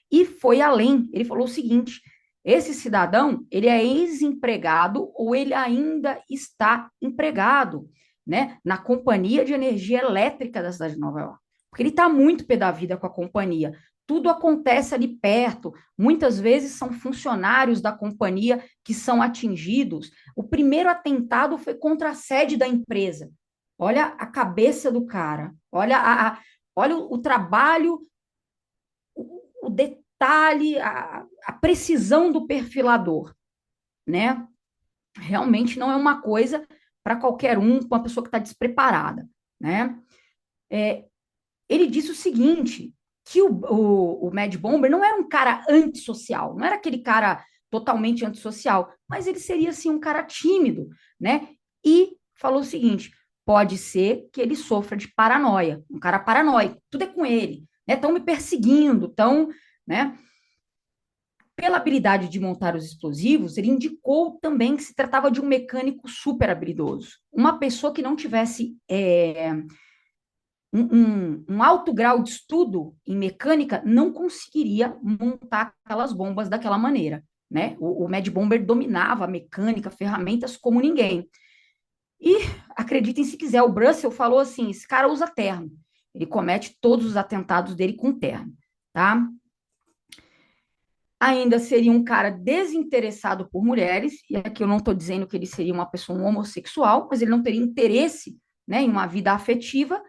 e foi além. Ele falou o seguinte: esse cidadão, ele é ex-empregado ou ele ainda está empregado, né, na companhia de energia elétrica da cidade de Nova York, porque ele está muito pé da vida com a companhia. Tudo acontece ali perto. Muitas vezes são funcionários da companhia que são atingidos. O primeiro atentado foi contra a sede da empresa. Olha a cabeça do cara, olha o trabalho, o detalhe, a precisão do perfilador, né? Realmente não é uma coisa para qualquer um, com uma pessoa que está despreparada, né? Ele disse o seguinte, que o Mad Bomber não era um cara antissocial, não era aquele cara totalmente antissocial, mas ele seria, assim, um cara tímido, né? E falou o seguinte, pode ser que ele sofra de paranoia, um cara paranoico, tudo é com ele, né? Estão me perseguindo, estão, né? Pela habilidade de montar os explosivos, ele indicou também que se tratava de um mecânico super habilidoso, uma pessoa que não tivesse um alto grau de estudo em mecânica não conseguiria montar aquelas bombas daquela maneira, né? O Mad Bomber dominava a mecânica, ferramentas como ninguém. E, acreditem se quiser, o Brussel falou assim, esse cara usa terno, ele comete todos os atentados dele com terno, tá? Ainda seria um cara desinteressado por mulheres, e aqui eu não estou dizendo que ele seria uma pessoa homossexual, mas ele não teria interesse, né, em uma vida afetiva,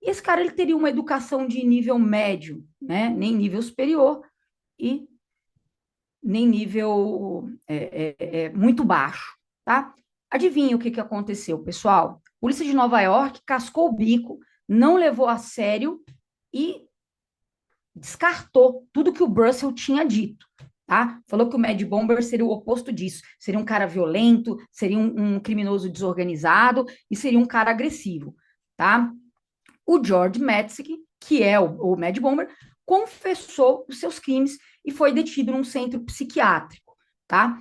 e esse cara ele teria uma educação de nível médio, né, nem nível superior, e nem nível muito baixo, tá? Adivinha o que, que aconteceu, pessoal? A polícia de Nova York cascou o bico, não levou a sério e descartou tudo que o Brussel tinha dito, tá? Falou que o Mad Bomber seria o oposto disso, seria um cara violento, seria um criminoso desorganizado e seria um cara agressivo, tá? O George Metzik, que é o Mad Bomber, confessou os seus crimes e foi detido num centro psiquiátrico, tá?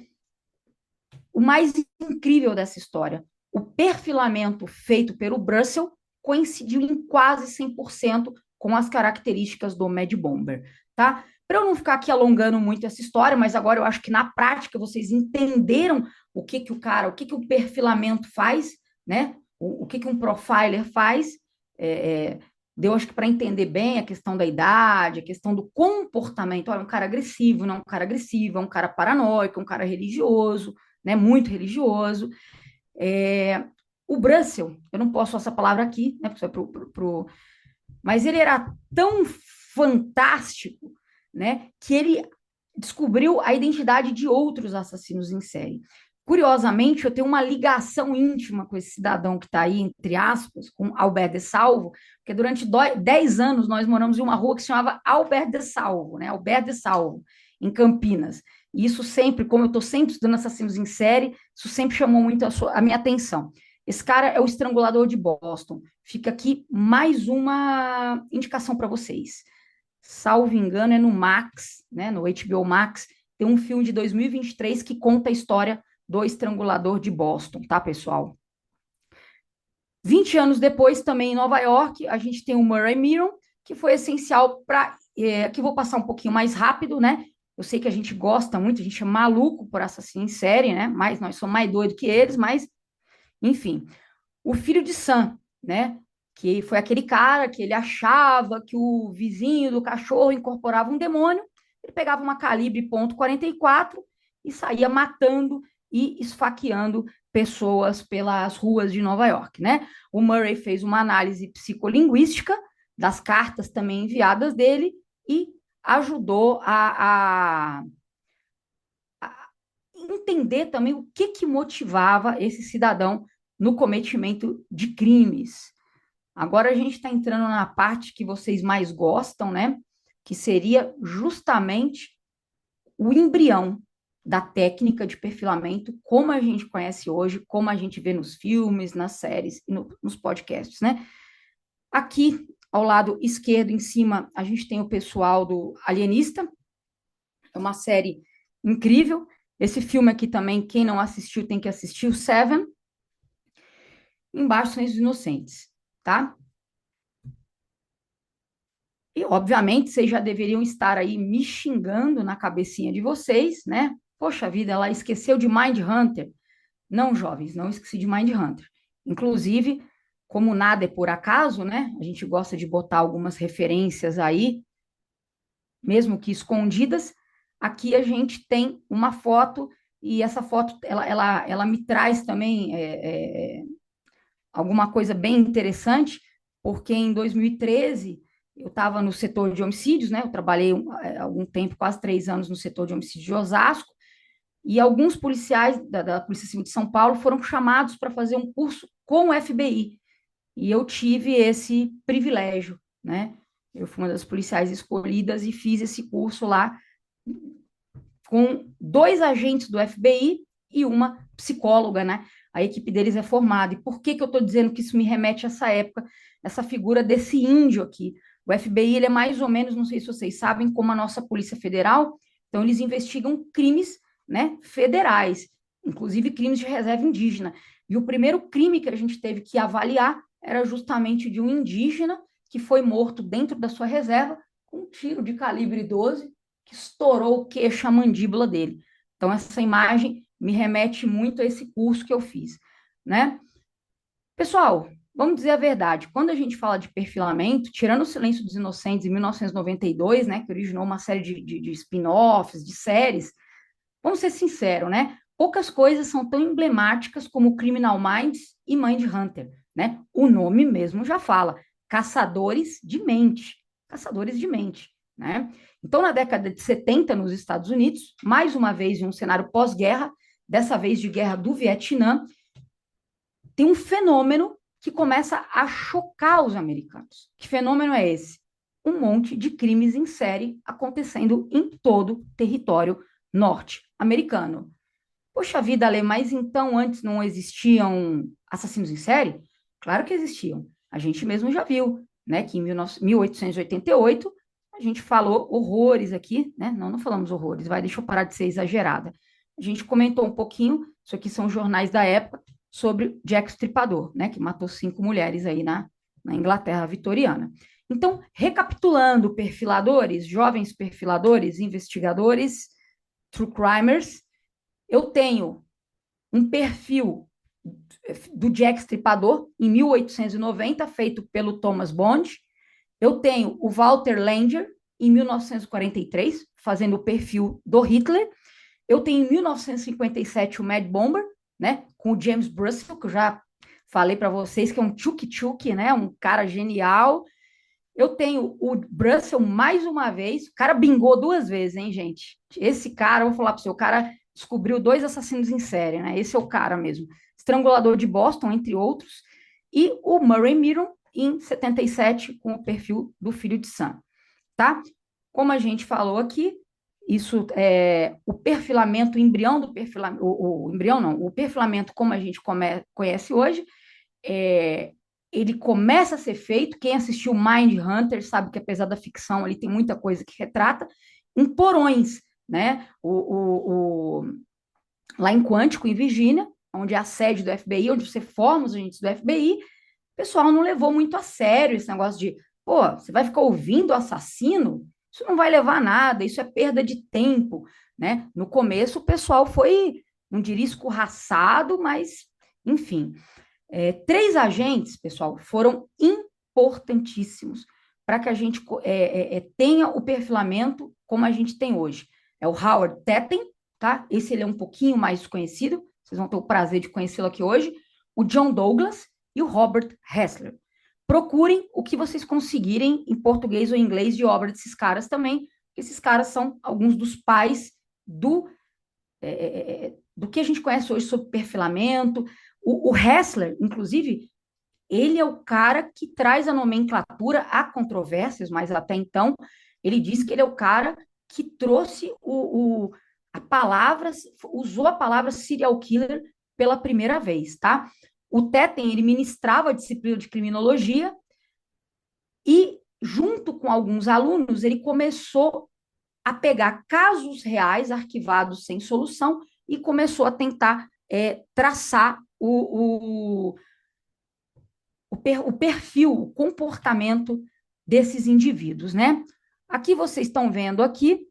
O mais incrível dessa história, o perfilamento feito pelo Brussel coincidiu em quase 100% com as características do Mad Bomber, tá? Para eu não ficar aqui alongando muito essa história, mas agora eu acho que na prática vocês entenderam o que que o perfilamento faz, né? O que que um profiler faz. Deu, acho que para entender bem a questão da idade, a questão do comportamento. Olha, um cara agressivo, não é um cara agressivo, é um cara paranoico, um cara religioso, né? Muito religioso. O Brussel, eu não posso usar essa palavra aqui, né? Porque mas ele era tão fantástico, né? Que ele descobriu a identidade de outros assassinos em série. Curiosamente, eu tenho uma ligação íntima com esse cidadão que está aí, entre aspas, com Albert de Salvo, porque durante 10 anos nós moramos em uma rua que se chamava Albert de Salvo, né? Albert de Salvo, em Campinas. E isso sempre, como eu estou sempre estudando assassinos em série, isso sempre chamou muito a minha atenção. Esse cara é o Estrangulador de Boston. Fica aqui mais uma indicação para vocês. Salvo engano, é no Max, né, no HBO Max, tem um filme de 2023 que conta a história do Estrangulador de Boston, tá, pessoal? 20 anos depois, também em Nova York, a gente tem o Murray Miron, que foi essencial para... aqui eu vou passar um pouquinho mais rápido, né? Eu sei que a gente gosta muito, a gente é maluco por assassino em série, né? Mas nós somos mais doidos que eles, mas, enfim. O filho de Sam, né? Que foi aquele cara que ele achava que o vizinho do cachorro incorporava um demônio, ele pegava uma calibre .44 e saía matando e esfaqueando pessoas pelas ruas de Nova York, né? O Murray fez uma análise psicolinguística das cartas também enviadas dele e ajudou a entender também o que motivava esse cidadão no cometimento de crimes. Agora a gente está entrando na parte que vocês mais gostam, né? Que seria justamente o embrião da técnica de perfilamento, como a gente conhece hoje, como a gente vê nos filmes, nas séries e nos podcasts, né? Aqui, ao lado esquerdo, em cima, a gente tem o pessoal do Alienista. É uma série incrível. Esse filme aqui também, quem não assistiu tem que assistir, o Seven. Embaixo são os inocentes, tá? E, obviamente, vocês já deveriam estar aí me xingando na cabecinha de vocês, né? Poxa vida, ela esqueceu de Mindhunter. Não, jovens, não esqueci de Mindhunter. Inclusive, como nada é por acaso, né? A gente gosta de botar algumas referências aí, mesmo que escondidas. Aqui a gente tem uma foto, e essa foto, ela me traz também alguma coisa bem interessante, porque em 2013 eu estava no setor de homicídios, né? Eu trabalhei algum tempo, quase 3 anos, no setor de homicídios de Osasco, e alguns policiais da Polícia Civil de São Paulo foram chamados para fazer um curso com o FBI. E eu tive esse privilégio, né? Eu fui uma das policiais escolhidas e fiz esse curso lá com 2 agentes do FBI e uma psicóloga, né? A equipe deles é formada. E por que eu estou dizendo que isso me remete a essa época, essa figura desse índio aqui? O FBI, ele é mais ou menos, não sei se vocês sabem, como a nossa Polícia Federal. Então, eles investigam crimes, né, federais, inclusive crimes de reserva indígena. E o primeiro crime que a gente teve que avaliar era justamente de um indígena que foi morto dentro da sua reserva com um tiro de calibre 12 que estourou o queixo, a mandíbula dele. Então, essa imagem me remete muito a esse curso que eu fiz, né? Pessoal, vamos dizer a verdade, quando a gente fala de perfilamento, tirando o Silêncio dos Inocentes em 1992, né, que originou uma série de spin-offs, de séries, vamos ser sinceros, né? Poucas coisas são tão emblemáticas como Criminal Minds e Mindhunter, né? O nome mesmo já fala, caçadores de mente, caçadores de mente, né? Então, na década de 70, nos Estados Unidos, mais uma vez em um cenário pós-guerra, dessa vez de guerra do Vietnã, tem um fenômeno que começa a chocar os americanos. Que fenômeno é esse? Um monte de crimes em série acontecendo em todo o território norte-americano. Poxa vida, Ale, mas então antes não existiam assassinos em série? Claro que existiam. A gente mesmo já viu, né, que em 1888 a gente falou horrores aqui, né? Não falamos horrores, vai, deixa eu parar de ser exagerada. A gente comentou um pouquinho, isso aqui são jornais da época, sobre Jack Stripador, né, que matou 5 mulheres aí na Inglaterra vitoriana. Então, recapitulando, perfiladores, jovens perfiladores, investigadores, true crimers, eu tenho um perfil do Jack Stripador, em 1890, feito pelo Thomas Bond. Eu tenho o Walter Langer, em 1943, fazendo o perfil do Hitler. Eu tenho em 1957 o Mad Bomber, né, com o James Russell, que eu já falei para vocês que é um tchuk-tchuk, né, um cara genial. Eu tenho o Russell mais uma vez, o cara bingou 2 vezes, hein, gente? Esse cara, eu vou falar para você, o cara descobriu 2 assassinos em série, né? Esse é o cara mesmo. Estrangulador de Boston, entre outros. E o Murray Miron, em 77, com o perfil do Filho de Sam, tá? Como a gente falou aqui, isso é o perfilamento, o embrião do perfilamento, o embrião não, o perfilamento como a gente conhece hoje, ele começa a ser feito. Quem assistiu Mindhunter sabe que, apesar da ficção, ali tem muita coisa que retrata em porões, né? Lá em Quantico, em Virgínia, onde é a sede do FBI, onde você forma os agentes do FBI, o pessoal não levou muito a sério esse negócio de, pô, você vai ficar ouvindo o assassino? Isso não vai levar a nada, isso é perda de tempo, né? No começo, o pessoal foi, não diria escorraçado, mas, enfim. 3 agentes, pessoal, foram importantíssimos para que a gente tenha o perfilamento como a gente tem hoje. É o Howard Tetten, tá? Esse ele é um pouquinho mais desconhecido, vocês vão ter o prazer de conhecê-lo aqui hoje. O John Douglas e o Robert Hessler. Procurem o que vocês conseguirem em português ou em inglês de obra desses caras também, porque esses caras são alguns dos pais do do que a gente conhece hoje sobre perfilamento. O Hessler, inclusive, ele é o cara que traz a nomenclatura, há controvérsias, mas até então ele diz que ele é o cara que trouxe a palavra, usou a palavra serial killer pela primeira vez, tá? O Tetten, ele ministrava a disciplina de criminologia e, junto com alguns alunos, ele começou a pegar casos reais arquivados sem solução e começou a tentar traçar o perfil, o comportamento desses indivíduos, né? Aqui vocês estão vendo aqui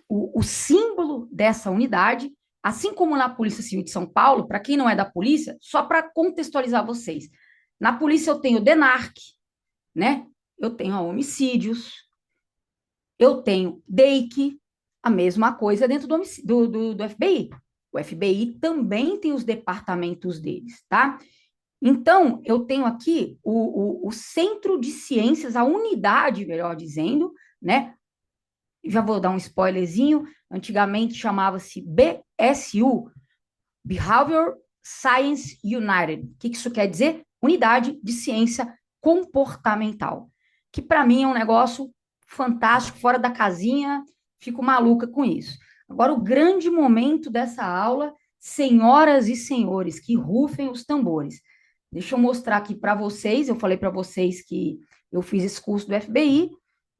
o símbolo dessa unidade, assim como na Polícia Civil de São Paulo, para quem não é da polícia, só para contextualizar vocês. Na polícia eu tenho o DENARC, né? Eu tenho a homicídios, eu tenho DEIC, a mesma coisa dentro do FBI. O FBI também tem os departamentos deles, tá? Então, eu tenho aqui o Centro de Ciências, a unidade, melhor dizendo, né? Já vou dar um spoilerzinho, antigamente chamava-se BSU, Behavior Science United. O que isso quer dizer? Unidade de Ciência Comportamental, que para mim é um negócio fantástico, fora da casinha, fico maluca com isso. Agora, o grande momento dessa aula, senhoras e senhores, que rufem os tambores. Deixa eu mostrar aqui para vocês, eu falei para vocês que eu fiz esse curso do FBI,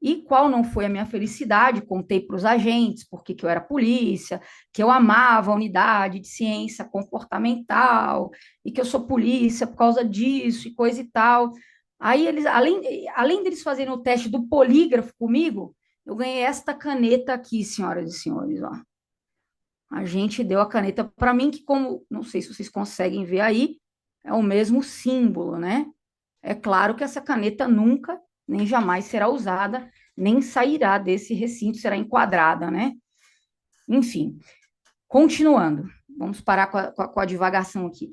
e qual não foi a minha felicidade, contei para os agentes porque que eu era polícia, que eu amava a unidade de ciência comportamental, e que eu sou polícia por causa disso, e coisa e tal. Aí eles, além deles fazerem o teste do polígrafo comigo, eu ganhei esta caneta aqui, senhoras e senhores, ó. A gente deu a caneta para mim, que como, não sei se vocês conseguem ver aí, é o mesmo símbolo, né? É claro que essa caneta nunca, nem jamais será usada, nem sairá desse recinto, será enquadrada, né? Enfim, continuando, vamos parar com a divagação aqui.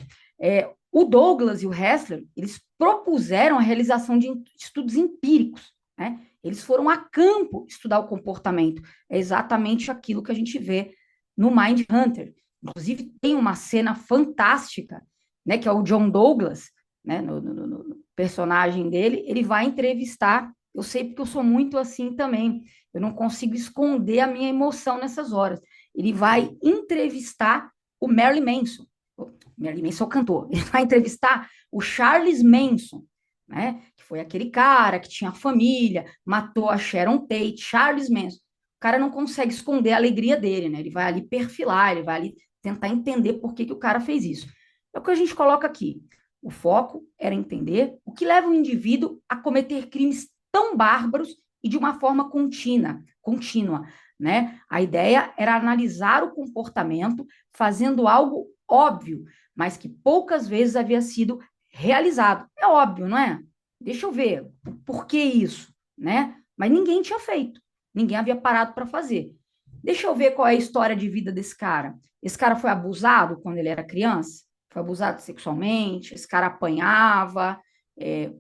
O Douglas e o Hessler, eles propuseram a realização de estudos empíricos, né? Eles foram a campo estudar o comportamento. É exatamente aquilo que a gente vê no Mindhunter. Inclusive, tem uma cena fantástica, né, que é o John Douglas, né, no personagem dele, ele vai entrevistar, eu sei porque eu sou muito assim também, eu não consigo esconder a minha emoção nessas horas. Ele vai entrevistar o Marilyn Manson. O Marilyn Manson é o cantor. Ele vai entrevistar o Charles Manson, né? Que foi aquele cara que tinha família, matou a Sharon Tate, Charles Manson. O cara não consegue esconder a alegria dele, né? Ele vai ali perfilar, ele vai ali tentar entender por que o cara fez isso. É o que a gente coloca aqui. O foco era entender o que leva o indivíduo a cometer crimes tão bárbaros e de uma forma contínua, né? A ideia era analisar o comportamento fazendo algo óbvio, mas que poucas vezes havia sido realizado. É óbvio, não é? Deixa eu ver por que isso, né? Mas ninguém tinha feito, ninguém havia parado para fazer. Deixa eu ver qual é a história de vida desse cara. Esse cara foi abusado quando ele era criança? Foi abusado sexualmente? Esse cara apanhava?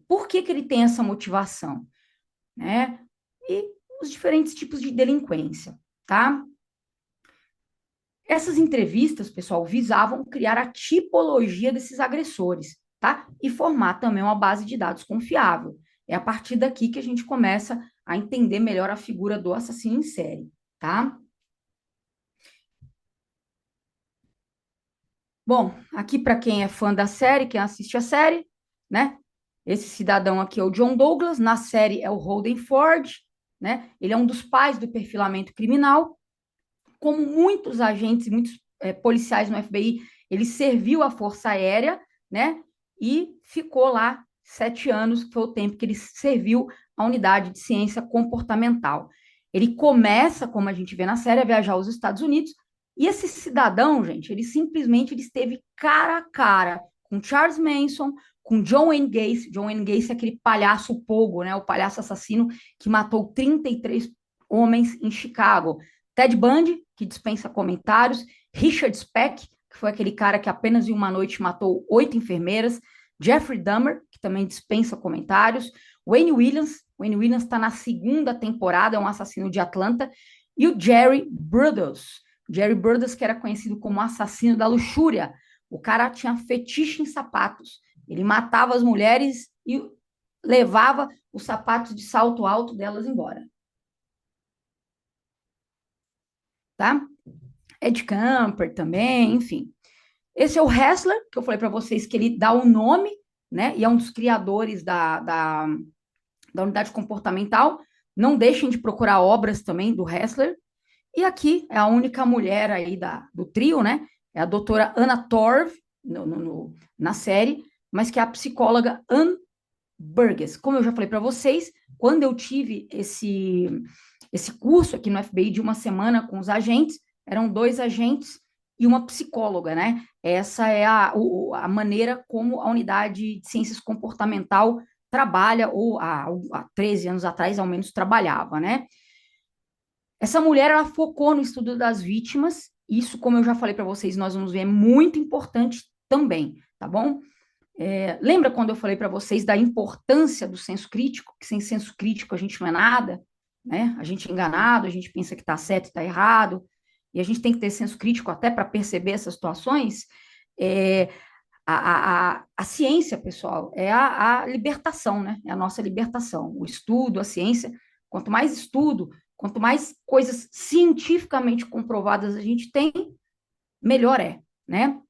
Por que ele tem essa motivação? Né? E os diferentes tipos de delinquência, tá? Essas entrevistas, pessoal, visavam criar a tipologia desses agressores, tá? E formar também uma base de dados confiável. É a partir daqui que a gente começa a entender melhor a figura do assassino em série, tá? Bom, aqui para quem é fã da série, quem assiste a série, né? Esse cidadão aqui é o John Douglas, na série é o Holden Ford, né? Ele é um dos pais do perfilamento criminal. Como muitos agentes, muitos policiais no FBI, ele serviu a Força Aérea, né? E ficou lá 7 anos, que foi o tempo que ele serviu a unidade de ciência comportamental. Ele começa, como a gente vê na série, a viajar aos Estados Unidos, e esse cidadão, gente, ele simplesmente ele esteve cara a cara com Charles Manson, com John Wayne Gacy. John Wayne Gacy é aquele palhaço pogo, né? O palhaço assassino que matou 33 homens em Chicago. Ted Bundy, que dispensa comentários, Richard Speck, que foi aquele cara que apenas em uma noite matou 8 enfermeiras, Jeffrey Dahmer, que também dispensa comentários, Wayne Williams está na segunda temporada, é um assassino de Atlanta, e o Jerry Brudos. Jerry Burdas, que era conhecido como assassino da luxúria. O cara tinha fetiche em sapatos. Ele matava as mulheres e levava os sapatos de salto alto delas embora. Tá? Ed Camper também, enfim. Esse é o Hessler, que eu falei para vocês que ele dá o nome, né? E é um dos criadores da unidade comportamental. Não deixem de procurar obras também do Hessler. E aqui é a única mulher aí do trio, né? É a doutora Anna Torv, na série, mas que é a psicóloga Anne Burgess. Como eu já falei para vocês, quando eu tive esse curso aqui no FBI de uma semana com os agentes, eram 2 agentes e uma psicóloga, né? Essa é a maneira como a unidade de ciências comportamental trabalha, ou há 13 anos atrás, ao menos, trabalhava, né? Essa mulher, ela focou no estudo das vítimas, isso, como eu já falei para vocês, nós vamos ver, é muito importante também, tá bom? Lembra quando eu falei para vocês da importância do senso crítico, que sem senso crítico a gente não é nada, né? A gente é enganado, a gente pensa que está certo e está errado, e a gente tem que ter senso crítico até para perceber essas situações. A ciência, pessoal, é a libertação, né? É a nossa libertação. O estudo, a ciência, quanto mais estudo, quanto mais coisas cientificamente comprovadas a gente tem, melhor é, né?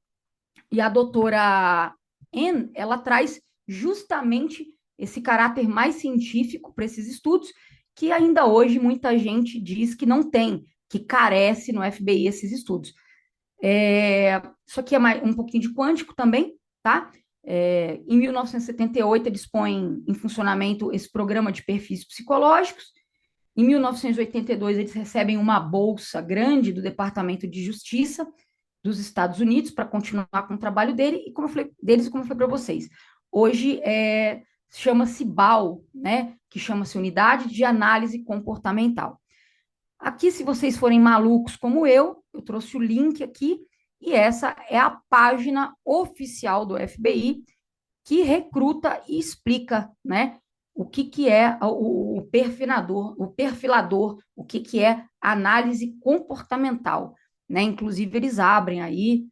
E a doutora Anne, ela traz justamente esse caráter mais científico para esses estudos, que ainda hoje muita gente diz que não tem, que carece no FBI esses estudos. Isso aqui é um pouquinho de quântico também, tá? Em 1978, eles põem em funcionamento esse programa de perfis psicológicos. Em 1982, eles recebem uma bolsa grande do Departamento de Justiça dos Estados Unidos para continuar com o trabalho dele, e como eu falei para vocês, hoje chama-se BAL, né? Que chama-se Unidade de Análise Comportamental. Aqui, se vocês forem malucos como eu trouxe o link aqui, e essa é a página oficial do FBI que recruta e explica, né, o que é o perfilador, o que é análise comportamental, né? Inclusive, eles abrem aí,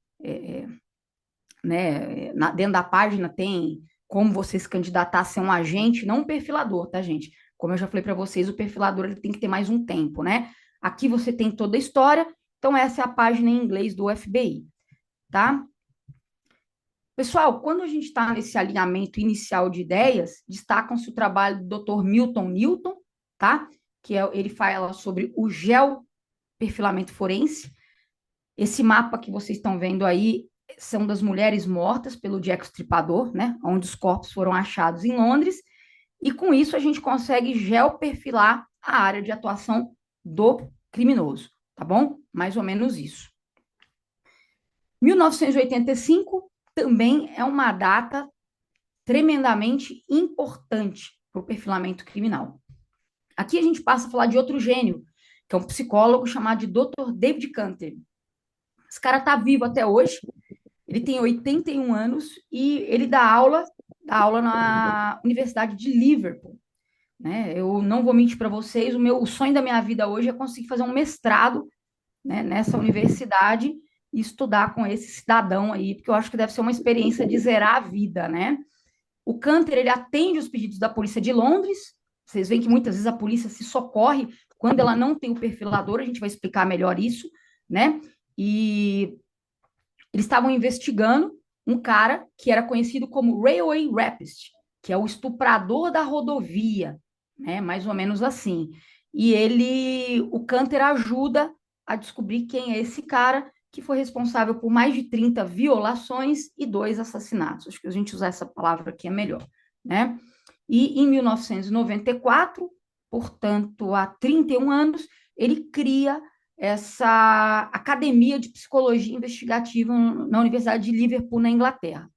né, dentro da página tem como você se candidatar a ser um agente, não um perfilador, tá, gente? Como eu já falei para vocês, o perfilador ele tem que ter mais um tempo, né? Aqui você tem toda a história, então essa é a página em inglês do FBI, tá? Pessoal, quando a gente está nesse alinhamento inicial de ideias, destacam-se o trabalho do Dr. Milton Newton, tá? Ele fala sobre o geoperfilamento forense. Esse mapa que vocês estão vendo aí são das mulheres mortas pelo Jack o Estripador, né? Onde os corpos foram achados em Londres. E com isso a gente consegue geoperfilar a área de atuação do criminoso, tá bom? Mais ou menos isso. 1985 também é uma data tremendamente importante para o perfilamento criminal. Aqui a gente passa a falar de outro gênio, que é um psicólogo chamado de Dr. David Canter. Esse cara está vivo até hoje, ele tem 81 anos e ele dá aula na Universidade de Liverpool. Né? Eu não vou mentir para vocês, o sonho da minha vida hoje é conseguir fazer um mestrado, né, nessa universidade e estudar com esse cidadão aí, porque eu acho que deve ser uma experiência de zerar a vida, né? O Canter, ele atende os pedidos da polícia de Londres. Vocês veem que muitas vezes a polícia se socorre quando ela não tem o perfilador, a gente vai explicar melhor isso, né? E eles estavam investigando um cara que era conhecido como Railway Rapist, que é o estuprador da rodovia, né? Mais ou menos assim. E o Canter ajuda a descobrir quem é esse cara, que foi responsável por mais de 30 violações e 2 assassinatos. Acho que a gente usar essa palavra aqui é melhor, né? E em 1994, portanto, há 31 anos, ele cria essa academia de psicologia investigativa na Universidade de Liverpool, na Inglaterra.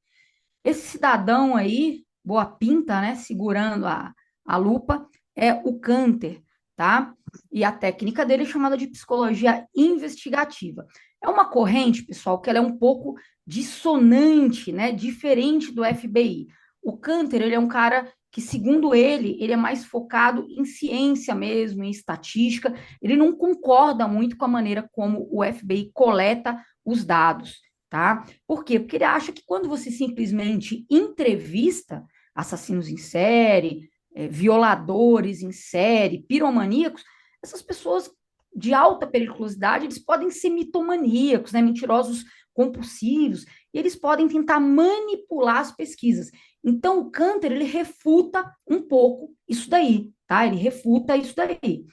Esse cidadão aí, boa pinta, né, segurando a lupa, é o Canter, tá? E a técnica dele é chamada de psicologia investigativa. É uma corrente, pessoal, que ela é um pouco dissonante, né, diferente do FBI. O Canter, ele é um cara que, segundo ele é mais focado em ciência mesmo, em estatística. Ele não concorda muito com a maneira como o FBI coleta os dados, tá? Por quê? Porque ele acha que quando você simplesmente entrevista assassinos em série, violadores em série, piromaníacos, essas pessoas de alta periculosidade, eles podem ser mitomaníacos, né, mentirosos compulsivos, e eles podem tentar manipular as pesquisas. Então, o Canter, ele refuta um pouco isso daí, tá? Ele refuta isso daí.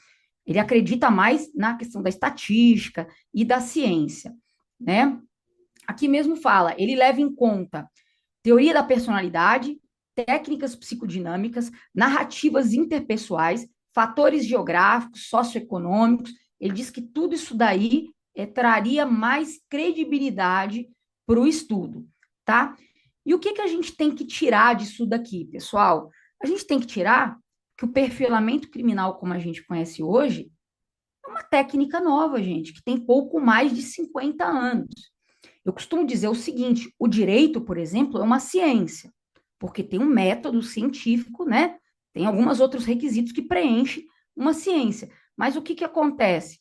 Ele acredita mais na questão da estatística e da ciência, né? Aqui mesmo fala, ele leva em conta teoria da personalidade, técnicas psicodinâmicas, narrativas interpessoais, fatores geográficos, socioeconômicos. Ele diz que tudo isso daí traria mais credibilidade para o estudo, tá? E o que, que a gente tem que tirar disso daqui, pessoal? A gente tem que tirar que o perfilamento criminal, como a gente conhece hoje, é uma técnica nova, gente, que tem pouco mais de 50 anos. Eu costumo dizer o seguinte: o direito, por exemplo, é uma ciência, porque tem um método científico, né? Tem alguns outros requisitos que preenche uma ciência. Mas o que, que acontece?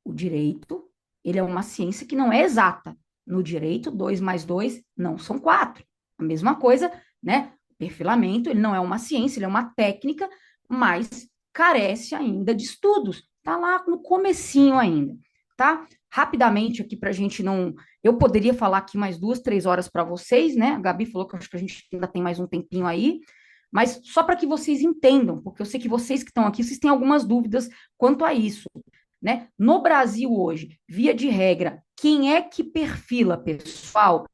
O direito, ele é uma ciência que não é exata. No direito, 2 mais 2 não são 4. A mesma coisa, né? O perfilamento, ele não é uma ciência, ele é uma técnica, mas carece ainda de estudos. Está lá no comecinho ainda, tá? Rapidamente aqui para a gente não... Eu poderia falar aqui mais 2, 3 horas para vocês, né? A Gabi falou que acho que a gente ainda tem mais um tempinho aí, mas só para que vocês entendam, porque eu sei que vocês que estão aqui, vocês têm algumas dúvidas quanto a isso, né? No Brasil hoje, via de regra, quem é que perfila, pessoal?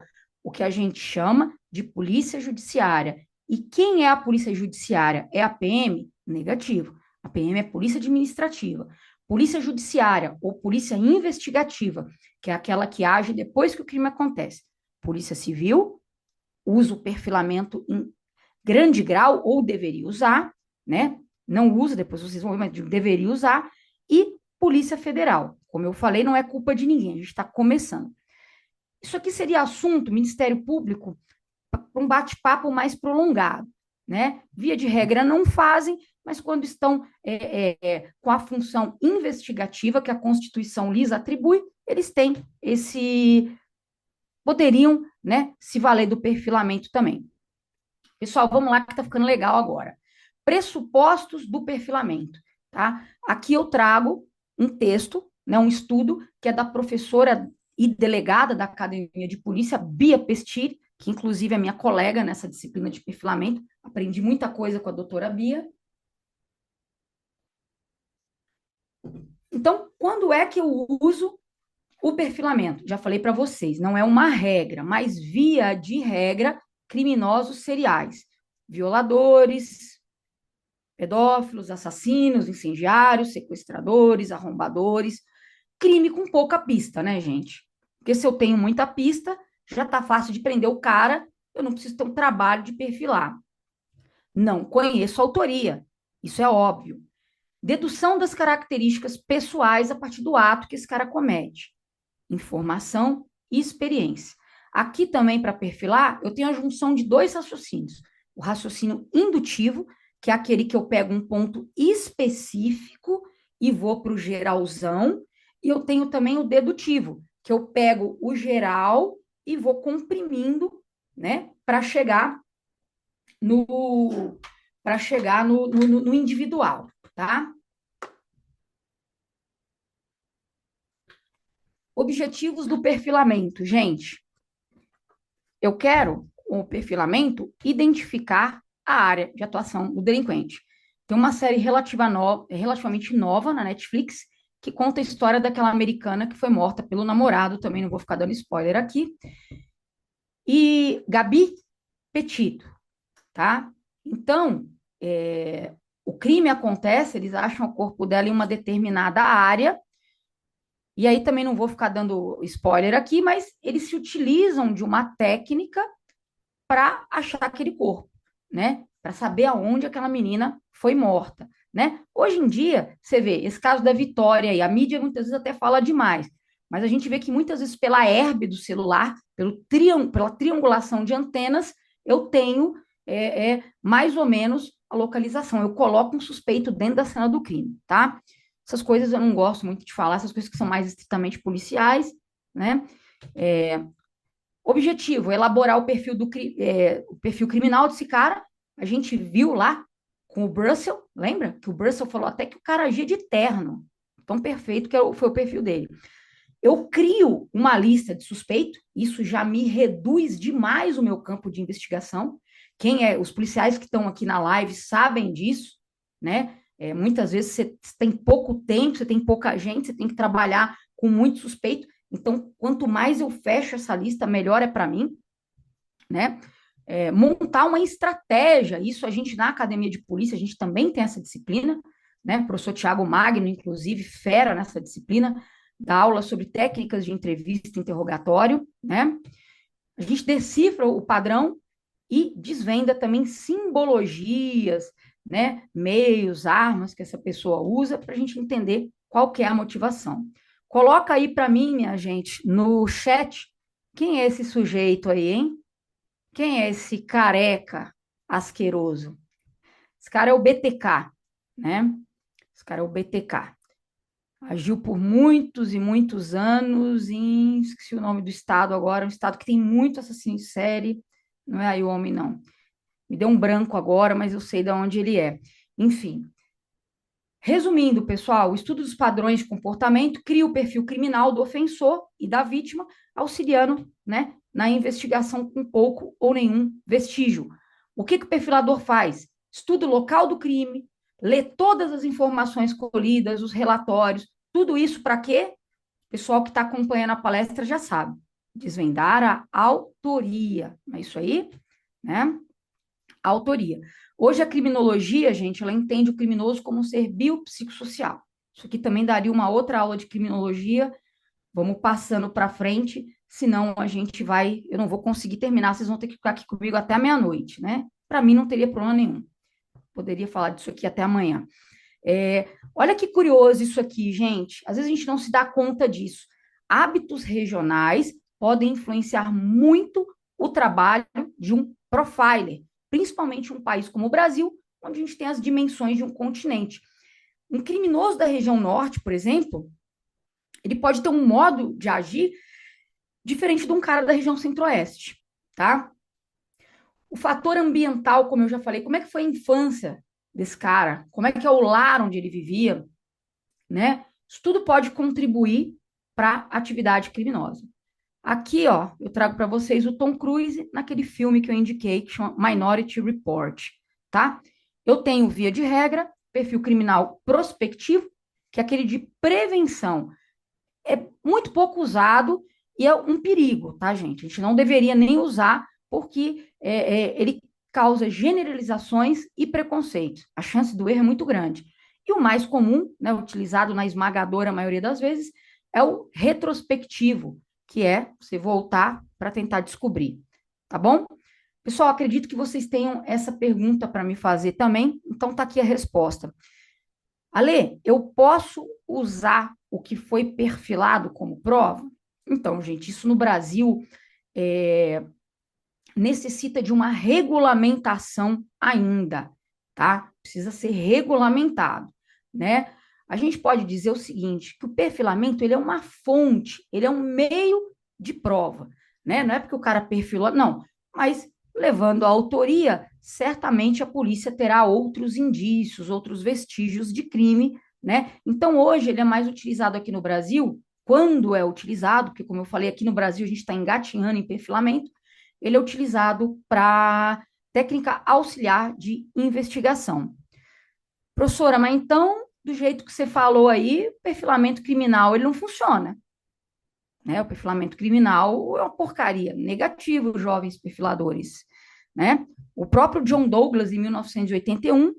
O que a gente chama de polícia judiciária. E quem é a polícia judiciária? É a PM? Negativo. A PM é polícia administrativa. Polícia judiciária ou polícia investigativa, que é aquela que age depois que o crime acontece. Polícia civil usa o perfilamento em grande grau ou deveria usar, né? Não usa, depois vocês vão ver, mas deveria usar. E Polícia Federal. Como eu falei, não é culpa de ninguém, a gente está começando. Isso aqui seria assunto, Ministério Público, para um bate-papo mais prolongado, né? Via de regra não fazem, mas quando estão com a função investigativa que a Constituição lhes atribui, eles têm poderiam, né, se valer do perfilamento também. Pessoal, vamos lá que está ficando legal agora. Pressupostos do perfilamento, tá? Aqui eu trago um texto, né, um estudo que é da professora e delegada da Academia de Polícia, Bia Pestir, que inclusive é minha colega nessa disciplina de perfilamento. Aprendi muita coisa com a doutora Bia. Então, quando é que eu uso o perfilamento? Já falei para vocês, não é uma regra, mas via de regra, criminosos seriais, violadores, pedófilos, assassinos, incendiários, sequestradores, arrombadores, crime com pouca pista, né, gente? Porque se eu tenho muita pista, já tá fácil de prender o cara, eu não preciso ter um trabalho de perfilar. Não conheço a autoria, isso é óbvio. Dedução das características pessoais a partir do ato que esse cara comete. Informação e experiência. Aqui também, para perfilar, eu tenho a junção de 2 raciocínios. O raciocínio indutivo, que é aquele que eu pego um ponto específico e vou para o geralzão, e eu tenho também o dedutivo, que eu pego o geral e vou comprimindo, né, para chegar no individual, tá? Objetivos do perfilamento, gente. Eu quero, com o perfilamento, identificar a área de atuação do delinquente. Tem uma série relativamente nova na Netflix que conta a história daquela americana que foi morta pelo namorado, também não vou ficar dando spoiler aqui. E Gabi Petito, tá? Então, o crime acontece, eles acham o corpo dela em uma determinada área, e aí também não vou ficar dando spoiler aqui, mas eles se utilizam de uma técnica para achar aquele corpo, né? Para saber aonde aquela menina foi morta, né? Hoje em dia, você vê, esse caso da Vitória aí, a mídia muitas vezes até fala demais, mas a gente vê que muitas vezes pela herbe do celular, pela triangulação de antenas, eu tenho é mais ou menos a localização. Eu coloco um suspeito dentro da cena do crime, tá? Essas coisas eu não gosto muito de falar, essas coisas que são mais estritamente policiais, né? Objetivo, elaborar o perfil criminal desse cara. A gente viu lá com o Brussel, lembra? Que o Brussel falou até que o cara agia de terno. Tão perfeito que foi o perfil dele. Eu crio uma lista de suspeito, isso já me reduz demais o meu campo de investigação. Os policiais que estão aqui na live sabem disso, né? Muitas vezes você tem pouco tempo, você tem pouca gente, você tem que trabalhar com muito suspeito. Então, quanto mais eu fecho essa lista, melhor é para mim, né? Montar uma estratégia, isso a gente na academia de polícia, a gente também tem essa disciplina, né? O professor Tiago Magno, inclusive, fera nessa disciplina, dá aula sobre técnicas de entrevista e interrogatório, né? A gente decifra o padrão e desvenda também simbologias, né? Meios, armas que essa pessoa usa para a gente entender qual que é a motivação. Coloca aí para mim, minha gente, no chat, quem é esse sujeito aí, hein? Quem é esse careca asqueroso? Esse cara é o BTK, né? Esse cara é o BTK. Agiu por muitos e muitos anos em, esqueci o nome do estado agora, um estado que tem muito assassino em série, não é aí o homem, não. Me deu um branco agora, mas eu sei de onde ele é. Enfim, resumindo, pessoal, o estudo dos padrões de comportamento cria o perfil criminal do ofensor e da vítima, auxiliando, né, na investigação com pouco ou nenhum vestígio. O que o perfilador faz? Estuda o local do crime, lê todas as informações colhidas, os relatórios, tudo isso para quê? O pessoal que está acompanhando a palestra já sabe. Desvendar a autoria. É isso aí, né? A autoria. Hoje a criminologia, gente, ela entende o criminoso como um ser biopsicossocial. Isso aqui também daria uma outra aula de criminologia. Vamos passando para frente, senão a gente vai, eu não vou conseguir terminar, vocês vão ter que ficar aqui comigo até a meia-noite, né? Para mim não teria problema nenhum. Poderia falar disso aqui até amanhã. Olha que curioso isso aqui, gente. Às vezes a gente não se dá conta disso. Hábitos regionais podem influenciar muito o trabalho de um profiler, principalmente um país como o Brasil, onde a gente tem as dimensões de um continente. Um criminoso da região norte, por exemplo, ele pode ter um modo de agir diferente de um cara da região centro-oeste, tá? O fator ambiental, como eu já falei, como é que foi a infância desse cara? Como é que é o lar onde ele vivia, né? Isso tudo pode contribuir para a atividade criminosa. Aqui, ó, eu trago para vocês o Tom Cruise naquele filme que eu indiquei, que chama Minority Report, tá? Eu tenho, via de regra, perfil criminal prospectivo, que é aquele de prevenção. É muito pouco usado e é um perigo, tá, gente? A gente não deveria nem usar, porque ele causa generalizações e preconceitos. A chance do erro é muito grande. E o mais comum, né, utilizado na esmagadora maioria das vezes, é o retrospectivo, que é você voltar para tentar descobrir, tá bom? Pessoal, acredito que vocês tenham essa pergunta para me fazer também, então tá aqui a resposta. Ale, eu posso usar o que foi perfilado como prova? Então, gente, isso no Brasil necessita de uma regulamentação ainda, tá? Precisa ser regulamentado, né? A gente pode dizer o seguinte, que o perfilamento, ele é uma fonte, ele é um meio de prova, né? Não é porque o cara perfilou, não, mas levando a autoria, certamente a polícia terá outros indícios, outros vestígios de crime, né? Então, hoje, ele é mais utilizado aqui no Brasil, quando é utilizado, porque, como eu falei, aqui no Brasil a gente está engatinhando em perfilamento, ele é utilizado para técnica auxiliar de investigação. Professora, mas então, do jeito que você falou aí, o perfilamento criminal, ele não funciona. Né? O perfilamento criminal é uma porcaria, negativo, jovens perfiladores. Né? O próprio John Douglas, em 1981,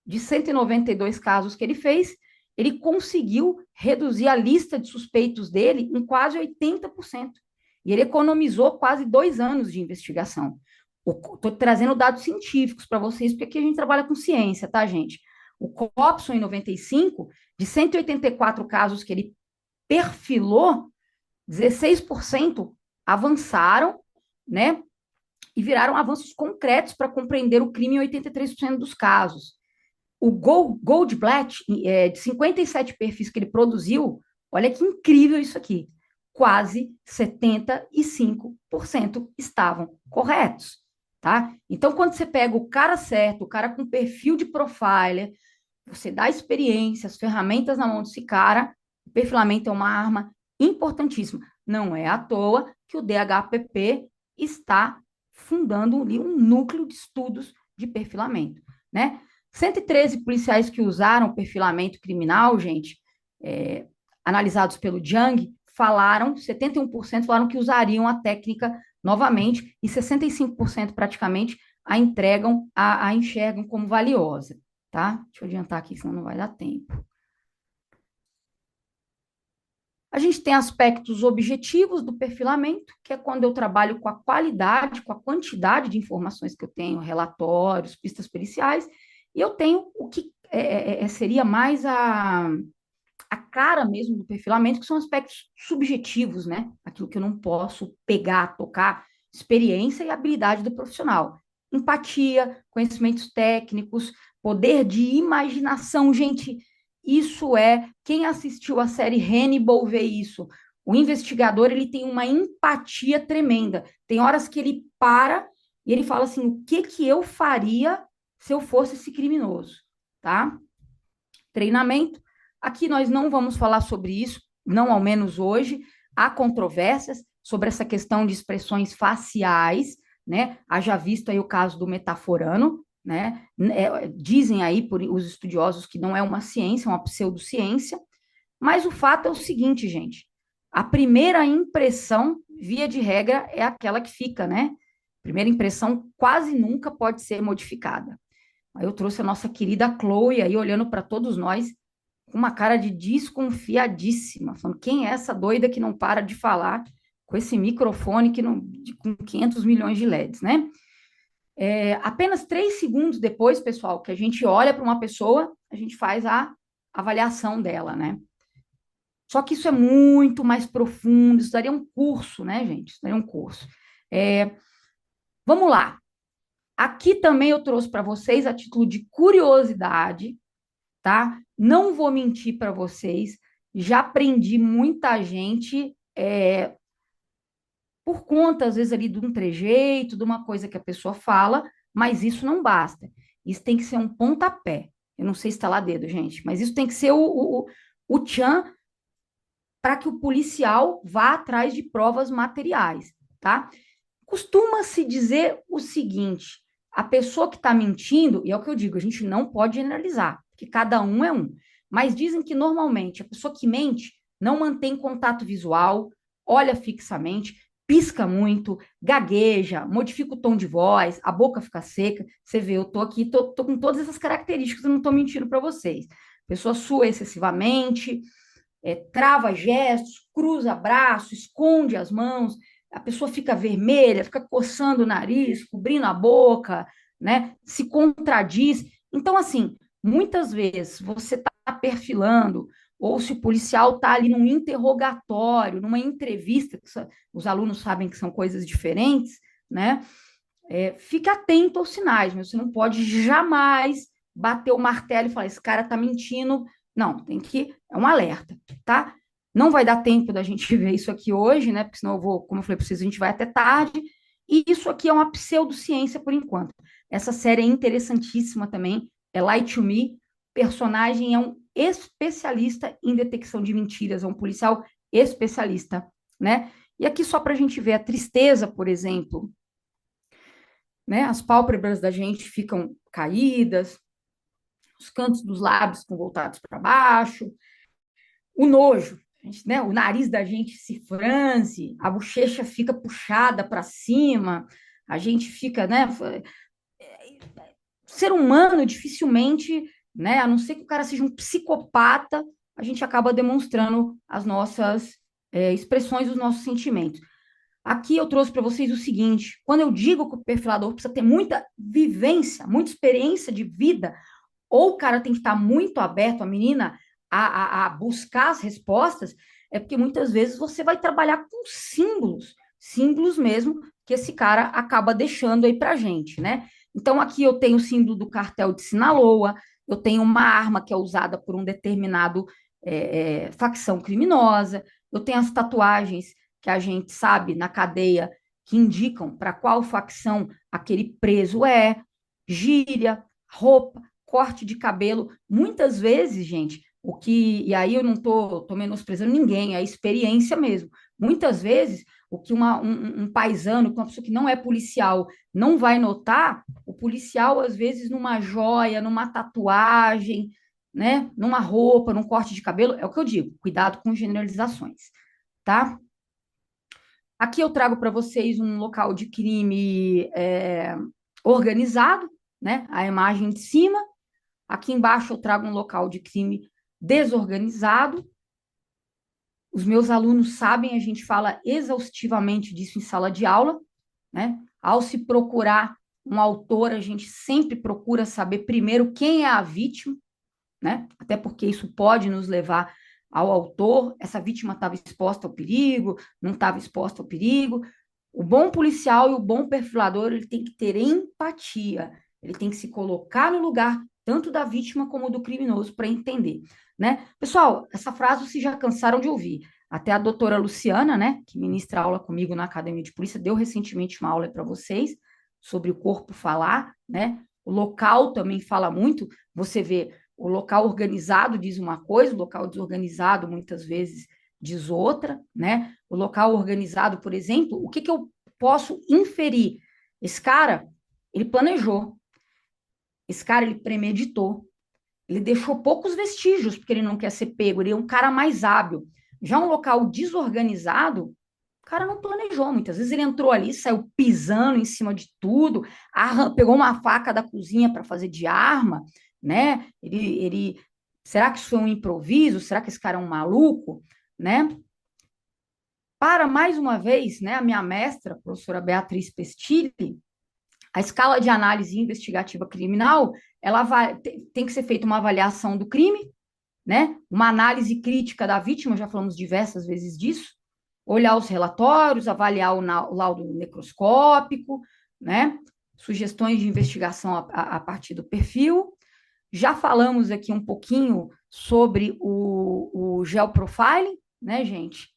de 192 casos que ele fez, ele conseguiu reduzir a lista de suspeitos dele em quase 80%. E ele economizou quase 2 anos de investigação. Estou trazendo dados científicos para vocês, porque aqui a gente trabalha com ciência, tá, gente? O Copson, em 95, de 184 casos que ele perfilou, 16% avançaram, né, e viraram avanços concretos para compreender o crime em 83% dos casos. O Goldblatt, de 57 perfis que ele produziu, olha que incrível isso aqui, quase 75% estavam corretos, tá? Então, quando você pega o cara certo, o cara com perfil de profiler, você dá experiência, as ferramentas na mão desse cara, o perfilamento é uma arma importantíssima. Não é à toa que o DHPP está fundando um núcleo de estudos de perfilamento, né? 113 policiais que usaram perfilamento criminal, gente, analisados pelo Jung, 71% falaram que usariam a técnica novamente, e 65% praticamente a enxergam como valiosa, tá? Deixa eu adiantar aqui, senão não vai dar tempo. A gente tem aspectos objetivos do perfilamento, que é quando eu trabalho com a qualidade, com a quantidade de informações que eu tenho, relatórios, pistas periciais, e eu tenho o que seria mais a cara mesmo do perfilamento, que são aspectos subjetivos, né? Aquilo que eu não posso pegar, tocar, experiência e habilidade do profissional. Empatia, conhecimentos técnicos, poder de imaginação, gente. Isso quem assistiu a série Hannibal vê isso. O investigador, ele tem uma empatia tremenda. Tem horas que ele para e ele fala assim, o que eu faria se eu fosse esse criminoso, tá? Treinamento. Aqui nós não vamos falar sobre isso, não ao menos hoje. Há controvérsias sobre essa questão de expressões faciais, né? Haja visto aí o caso do metaforano, né? Dizem aí por os estudiosos que não é uma ciência, é uma pseudociência, mas o fato é o seguinte, gente, a primeira impressão, via de regra, é aquela que fica, né? Primeira impressão quase nunca pode ser modificada. Aí eu trouxe a nossa querida Chloe aí olhando para todos nós com uma cara de desconfiadíssima, falando quem é essa doida que não para de falar com esse microfone com 500 milhões de LEDs, né? Apenas 3 segundos depois, pessoal, que a gente olha para uma pessoa, a gente faz a avaliação dela, né? Só que isso é muito mais profundo, isso daria um curso, né, gente? Isso daria um curso. Vamos lá. Aqui também eu trouxe para vocês, a título de curiosidade, tá? Não vou mentir para vocês, já aprendi muita gente por conta, às vezes, ali de um trejeito, de uma coisa que a pessoa fala, mas isso não basta. Isso tem que ser um pontapé. Eu não sei se está lá dedo, gente, mas isso tem que ser o tchan para que o policial vá atrás de provas materiais, tá? Costuma-se dizer o seguinte: a pessoa que está mentindo, e é o que eu digo, a gente não pode generalizar, porque cada um é um, mas dizem que normalmente a pessoa que mente não mantém contato visual, olha fixamente, pisca muito, gagueja, modifica o tom de voz, a boca fica seca. Você vê, eu tô aqui, tô com todas essas características, eu não tô mentindo para vocês. A pessoa sua excessivamente, trava gestos, cruza braço, esconde as mãos, a pessoa fica vermelha, fica coçando o nariz, cobrindo a boca, né? Se contradiz. Então, assim, muitas vezes você está perfilando, ou se o policial está ali num interrogatório, numa entrevista, que os alunos sabem que são coisas diferentes, né? Fica atento aos sinais, mas você não pode jamais bater o martelo e falar, esse cara está mentindo. Não, é um alerta, tá? Não vai dar tempo da gente ver isso aqui hoje, né? Porque senão eu vou, como eu falei para vocês, a gente vai até tarde. E isso aqui é uma pseudociência por enquanto. Essa série é interessantíssima também, é Lie to Me. O personagem é um especialista em detecção de mentiras, é um policial especialista, né? E aqui só para a gente ver a tristeza, por exemplo, né? As pálpebras da gente ficam caídas, os cantos dos lábios ficam voltados para baixo, o nojo, né? O nariz da gente se franze, a bochecha fica puxada para cima, a gente fica, né? Ser humano dificilmente, né? A não ser que o cara seja um psicopata, a gente acaba demonstrando as nossas expressões, os nossos sentimentos. Aqui eu trouxe para vocês o seguinte: quando eu digo que o perfilador precisa ter muita vivência, muita experiência de vida, ou o cara tem que estar muito aberto, a menina, a buscar as respostas, é porque muitas vezes você vai trabalhar com símbolos, símbolos mesmo, que esse cara acaba deixando aí para gente, né? Então, aqui eu tenho o símbolo do cartel de Sinaloa, eu tenho uma arma que é usada por um determinado facção criminosa, eu tenho as tatuagens que a gente sabe na cadeia que indicam para qual facção aquele preso é, gíria, roupa, corte de cabelo. Muitas vezes, gente, e aí eu não tô menosprezando ninguém, é a experiência mesmo. Muitas vezes, o que um paisano, uma pessoa que não é policial, não vai notar, o policial, às vezes, numa joia, numa tatuagem, né, numa roupa, num corte de cabelo, é o que eu digo, cuidado com generalizações, tá? Aqui eu trago para vocês um local de crime organizado, né? A imagem de cima. Aqui embaixo eu trago um local de crime desorganizado. Os meus alunos sabem, a gente fala exaustivamente disso em sala de aula, né? Ao se procurar um autor, a gente sempre procura saber primeiro quem é a vítima, né? Até porque isso pode nos levar ao autor. Essa vítima estava exposta ao perigo, não estava exposta ao perigo. O bom policial e o bom perfilador, ele tem que ter empatia, ele tem que se colocar no lugar tanto da vítima como do criminoso para entender, né? Pessoal, essa frase vocês já cansaram de ouvir. Até a doutora Luciana, né, que ministra aula comigo na Academia de Polícia, deu recentemente uma aula para vocês sobre o corpo falar, né? O local também fala muito. Você vê, o local organizado diz uma coisa, o local desorganizado muitas vezes diz outra, né? O local organizado, por exemplo, o que que eu posso inferir? Esse cara, ele planejou, esse cara, ele premeditou, ele deixou poucos vestígios, porque ele não quer ser pego, ele é um cara mais hábil. Já um local desorganizado, o cara não planejou, muitas vezes ele entrou ali, saiu pisando em cima de tudo, pegou uma faca da cozinha para fazer de arma, né? Será que isso foi um improviso? Será que esse cara é um maluco, né? Para mais uma vez, né, a minha mestra, a professora Beatriz Pestilli, a escala de análise investigativa criminal, ela tem que ser feita uma avaliação do crime, né? Uma análise crítica da vítima, já falamos diversas vezes disso, olhar os relatórios, avaliar o laudo necroscópico, né? Sugestões de investigação a partir do perfil. Já falamos aqui um pouquinho sobre o geoprofiling, né, gente?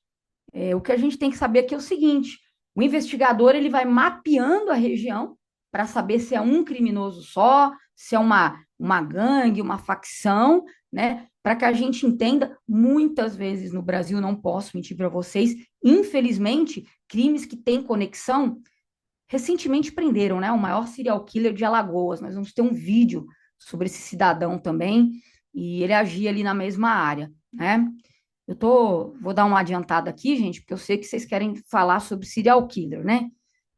O que a gente tem que saber aqui é o seguinte: o investigador ele vai mapeando a região para saber se é um criminoso só, se é uma gangue, uma facção, né? Para que a gente entenda, muitas vezes no Brasil, não posso mentir para vocês, infelizmente, crimes que têm conexão, recentemente prenderam, né? O maior serial killer de Alagoas. Nós vamos ter um vídeo sobre esse cidadão também, e ele agia ali na mesma área, né? Vou dar uma adiantada aqui, gente, porque eu sei que vocês querem falar sobre serial killer, né?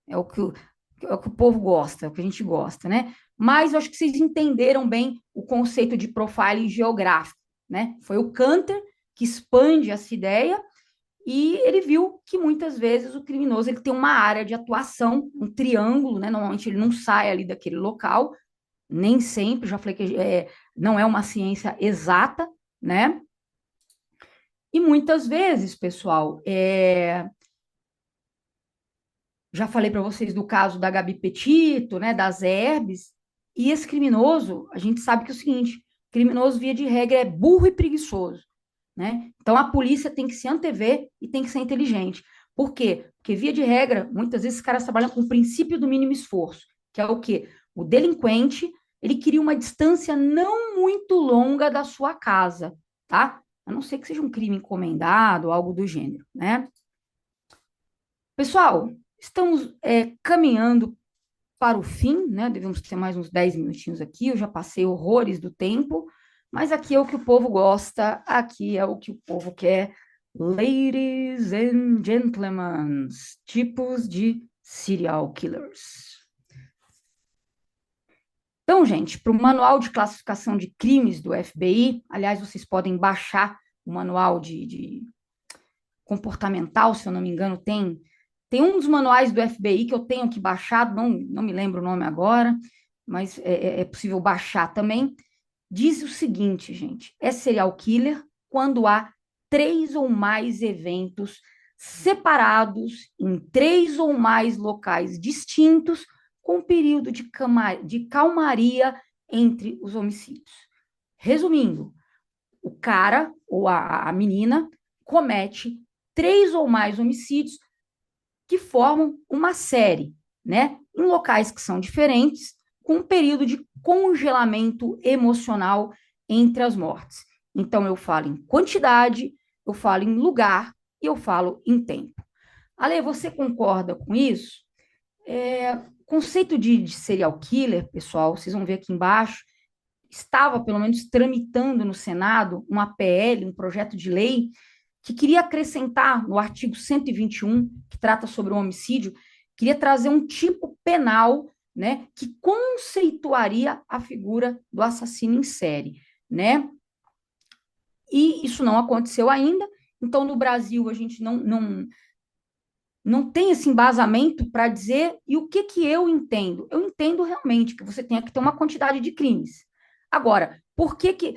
É o que o povo gosta, é o que a gente gosta, né? Mas eu acho que vocês entenderam bem o conceito de profiling geográfico, né? Foi o Canter que expande essa ideia e ele viu que muitas vezes o criminoso ele tem uma área de atuação, um triângulo, né? Normalmente ele não sai ali daquele local, nem sempre, já falei que não é uma ciência exata, né? E muitas vezes, pessoal, já falei para vocês do caso da Gabi Petito, né, das herbes, e esse criminoso, a gente sabe que é o seguinte, criminoso, via de regra, é burro e preguiçoso, né? Então, a polícia tem que se antever e tem que ser inteligente. Por quê? Porque, via de regra, muitas vezes os caras trabalham com o princípio do mínimo esforço, que é o quê? O delinquente, ele queria uma distância não muito longa da sua casa, tá? A não ser que seja um crime encomendado ou algo do gênero, né? Pessoal, estamos caminhando para o fim, né? Devemos ter mais uns 10 minutinhos aqui. Eu já passei horrores do tempo, mas aqui é o que o povo gosta, aqui é o que o povo quer. Ladies and gentlemen, tipos de serial killers. Então, gente, para o manual de classificação de crimes do FBI, aliás, vocês podem baixar o manual de comportamental, se eu não me engano, tem um dos manuais do FBI que eu tenho aqui baixado, não me lembro o nome agora, mas é possível baixar também. Diz o seguinte, gente: é serial killer quando há 3 ou mais eventos separados em 3 ou mais locais distintos, com um período de calmaria entre os homicídios. Resumindo, o cara ou a menina comete 3 ou mais homicídios que formam uma série, né? Em locais que são diferentes, com um período de congelamento emocional entre as mortes. Então, eu falo em quantidade, eu falo em lugar e eu falo em tempo. Ale, você concorda com isso? O conceito de serial killer, pessoal, vocês vão ver aqui embaixo, estava, pelo menos, tramitando no Senado uma PL, um projeto de lei, que queria acrescentar no artigo 121, que trata sobre o homicídio, queria trazer um tipo penal, né, que conceituaria a figura do assassino em série, né? E isso não aconteceu ainda, então no Brasil a gente não tem esse embasamento para dizer, e o que que eu entendo? Eu entendo realmente que você tenha que ter uma quantidade de crimes. Agora, por que que,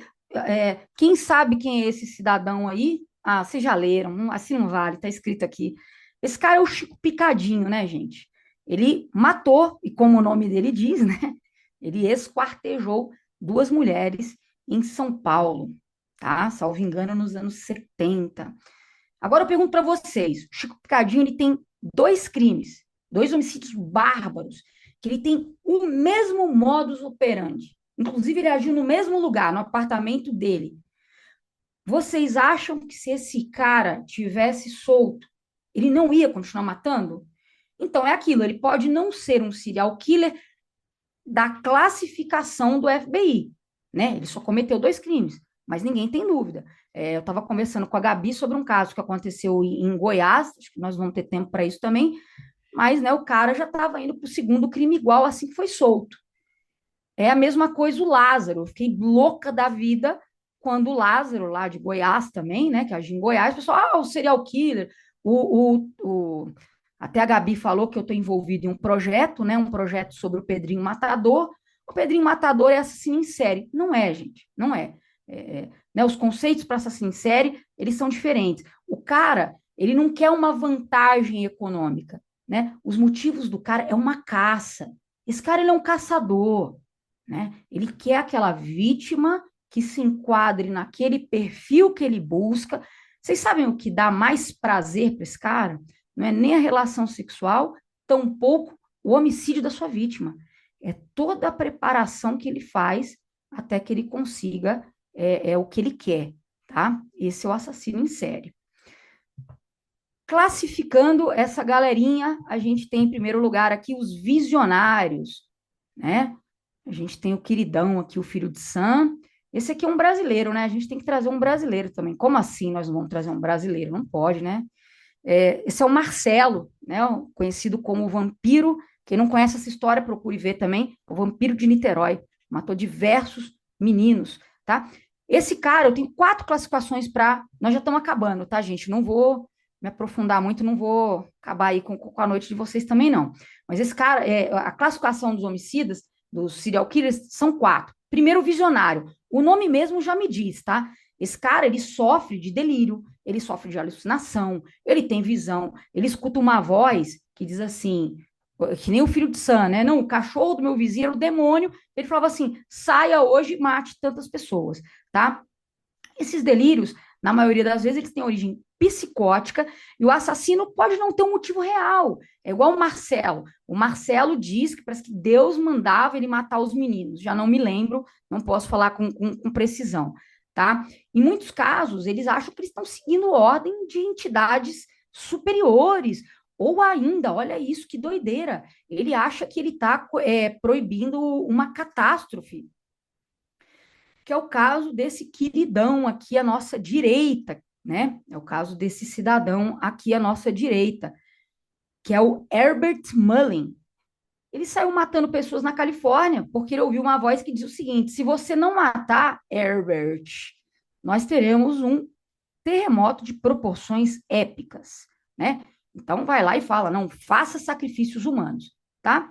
quem sabe quem é esse cidadão aí? Ah, vocês já leram, assim não vale, tá escrito aqui. Esse cara é o Chico Picadinho, né, gente? Ele matou, e como o nome dele diz, né? Ele esquartejou 2 mulheres em São Paulo, tá? Salvo engano, nos anos 70. Agora eu pergunto para vocês, o Chico Picadinho ele tem 2 crimes, 2 homicídios bárbaros, que ele tem o mesmo modus operandi. Inclusive, ele agiu no mesmo lugar, no apartamento dele. Vocês acham que se esse cara tivesse solto, ele não ia continuar matando? Então, é aquilo, ele pode não ser um serial killer da classificação do FBI, né? Ele só cometeu 2 crimes, mas ninguém tem dúvida. Eu estava conversando com a Gabi sobre um caso que aconteceu em Goiás, acho que nós vamos ter tempo para isso também, mas né, o cara já estava indo para o segundo crime igual assim que foi solto. É a mesma coisa o Lázaro, eu fiquei louca da vida quando o Lázaro, lá de Goiás também, né, que agiu em Goiás, o pessoal, o serial killer, até a Gabi falou que eu estou envolvido em um projeto, né, um projeto sobre o Pedrinho Matador. O Pedrinho Matador é assassino em série. Não é, gente, não é. Né, os conceitos para assassino em série, eles são diferentes. O cara, ele não quer uma vantagem econômica, né? Os motivos do cara é uma caça. Esse cara, ele é um caçador, né? Ele quer aquela vítima que se enquadre naquele perfil que ele busca. Vocês sabem o que dá mais prazer para esse cara? Não é nem a relação sexual, tampouco o homicídio da sua vítima. É toda a preparação que ele faz até que ele consiga o que ele quer, tá? Esse é o assassino em série. Classificando essa galerinha, a gente tem em primeiro lugar aqui os visionários, né? A gente tem o queridão aqui, o filho de Sam. Esse aqui é um brasileiro, né? A gente tem que trazer um brasileiro também. Como assim nós não vamos trazer um brasileiro? Não pode, né? Esse é o Marcelo, né? Conhecido como o Vampiro. Quem não conhece essa história, procure ver também. O Vampiro de Niterói. Matou diversos meninos, tá? Esse cara, eu tenho 4 classificações para. Nós já estamos acabando, tá, gente? Não vou me aprofundar muito, não vou acabar aí com a noite de vocês também, não. Mas esse cara, a classificação dos homicidas, dos serial killers, são 4. Primeiro, o visionário. O nome mesmo já me diz, tá? Esse cara, ele sofre de delírio, ele sofre de alucinação, ele tem visão, ele escuta uma voz que diz assim, que nem o filho de Sam, né? Não, o cachorro do meu vizinho era o demônio. Ele falava assim: saia hoje e mate tantas pessoas, tá? Esses delírios, na maioria das vezes, eles têm origem psicótica e o assassino pode não ter um motivo real. É igual o Marcelo. O Marcelo diz que parece que Deus mandava ele matar os meninos. Já não me lembro, não posso falar com precisão, tá? Em muitos casos, eles acham que eles estão seguindo ordem de entidades superiores. Ou ainda, olha isso, que doideira. Ele acha que ele está proibindo uma catástrofe, que é o caso desse queridão aqui à nossa direita, né? É o caso desse cidadão aqui à nossa direita, que é o Herbert Mullin. Ele saiu matando pessoas na Califórnia porque ele ouviu uma voz que diz o seguinte: se você não matar Herbert, nós teremos um terremoto de proporções épicas, né? Então vai lá e fala, não, faça sacrifícios humanos, tá?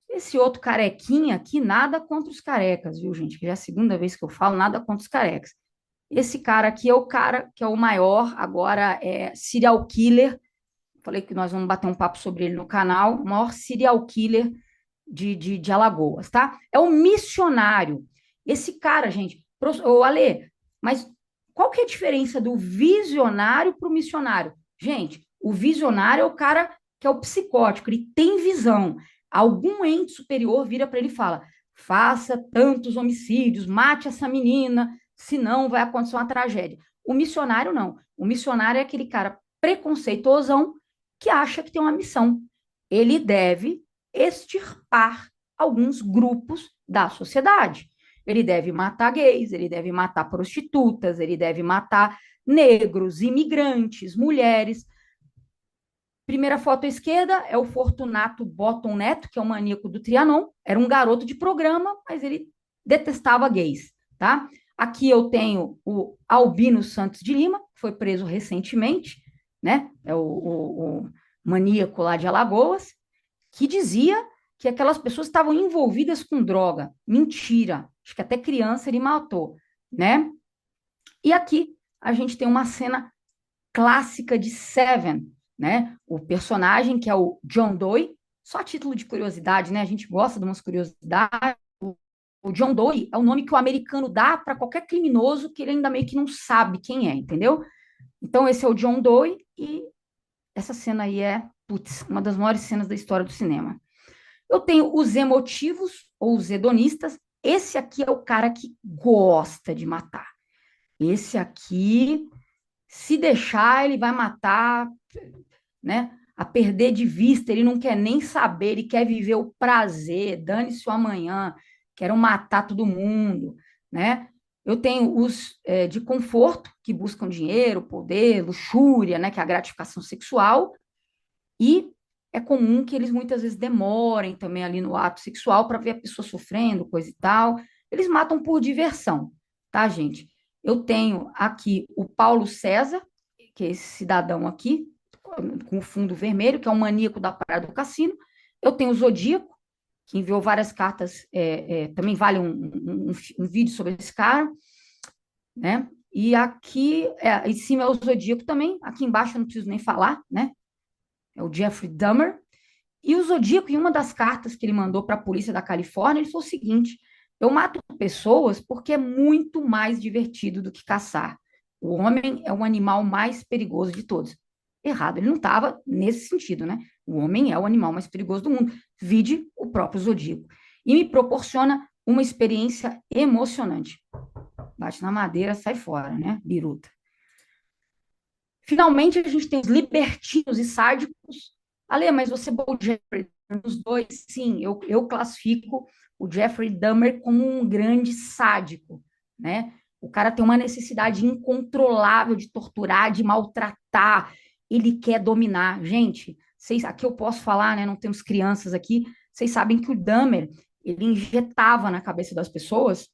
Esse outro carequinha aqui, nada contra os carecas, viu, gente? Que já é a segunda vez que eu falo, nada contra os carecas. Esse cara aqui é o cara que é o maior, agora é serial killer. Falei que nós vamos bater um papo sobre ele no canal, o maior serial killer de Alagoas, tá? É um missionário. Esse cara, gente, ô Ale, mas qual que é a diferença do visionário para o missionário? Gente, o visionário é o cara que é o psicótico, ele tem visão. Algum ente superior vira para ele e fala: faça tantos homicídios, mate essa menina, senão vai acontecer uma tragédia. O missionário não. O missionário é aquele cara preconceituosão que acha que tem uma missão. Ele deve extirpar alguns grupos da sociedade. Ele deve matar gays, ele deve matar prostitutas, ele deve matar negros, imigrantes, mulheres. Primeira foto à esquerda é o Fortunato Bottom Neto, que é o maníaco do Trianon. Era um garoto de programa, mas ele detestava gays, tá? Aqui eu tenho o Albino Santos de Lima, que foi preso recentemente, né? É o maníaco lá de Alagoas, que dizia que aquelas pessoas estavam envolvidas com droga. Mentira. Acho que até criança ele matou, né? E aqui a gente tem uma cena clássica de Seven, né? O personagem que é o John Doe, só a título de curiosidade, né? A gente gosta de umas curiosidades. O John Doe é o nome que o americano dá para qualquer criminoso que ele ainda meio que não sabe quem é, entendeu? Então esse é o John Doe e essa cena aí é, putz, uma das maiores cenas da história do cinema. Eu tenho os emotivos ou os hedonistas. Esse aqui é o cara que gosta de matar. Esse aqui, se deixar, ele vai matar, né? A perder de vista, ele não quer nem saber, ele quer viver o prazer, dane-se o amanhã, quero matar todo mundo, né? Eu tenho os de conforto, que buscam dinheiro, poder, luxúria, né? Que é a gratificação sexual, e é comum que eles muitas vezes demorem também ali no ato sexual para ver a pessoa sofrendo, coisa e tal. Eles matam por diversão, tá, gente? Eu tenho aqui o Paulo César, que é esse cidadão aqui, com o fundo vermelho, que é um maníaco da Praia do Cassino. Eu tenho o Zodíaco, que enviou várias cartas, também vale um vídeo sobre esse cara, né? E aqui, em cima é o Zodíaco também, aqui embaixo eu não preciso nem falar, né? É o Jeffrey Dahmer. E o Zodíaco, em uma das cartas que ele mandou para a polícia da Califórnia, ele falou o seguinte: eu mato pessoas porque é muito mais divertido do que caçar. O homem é o animal mais perigoso de todos. Errado, ele não estava nesse sentido, né? O homem é o animal mais perigoso do mundo. Vide o próprio Zodíaco. E me proporciona uma experiência emocionante. Bate na madeira, sai fora, né? Biruta. Finalmente, a gente tem os libertinos e sádicos. Ale, mas você botou o Jeffrey nos dois? Sim, eu classifico o Jeffrey Dahmer como um grande sádico, né? O cara tem uma necessidade incontrolável de torturar, de maltratar. Ele quer dominar. Gente, vocês, aqui eu posso falar, né? Não temos crianças aqui. Vocês sabem que o Dahmer, ele injetava na cabeça das pessoas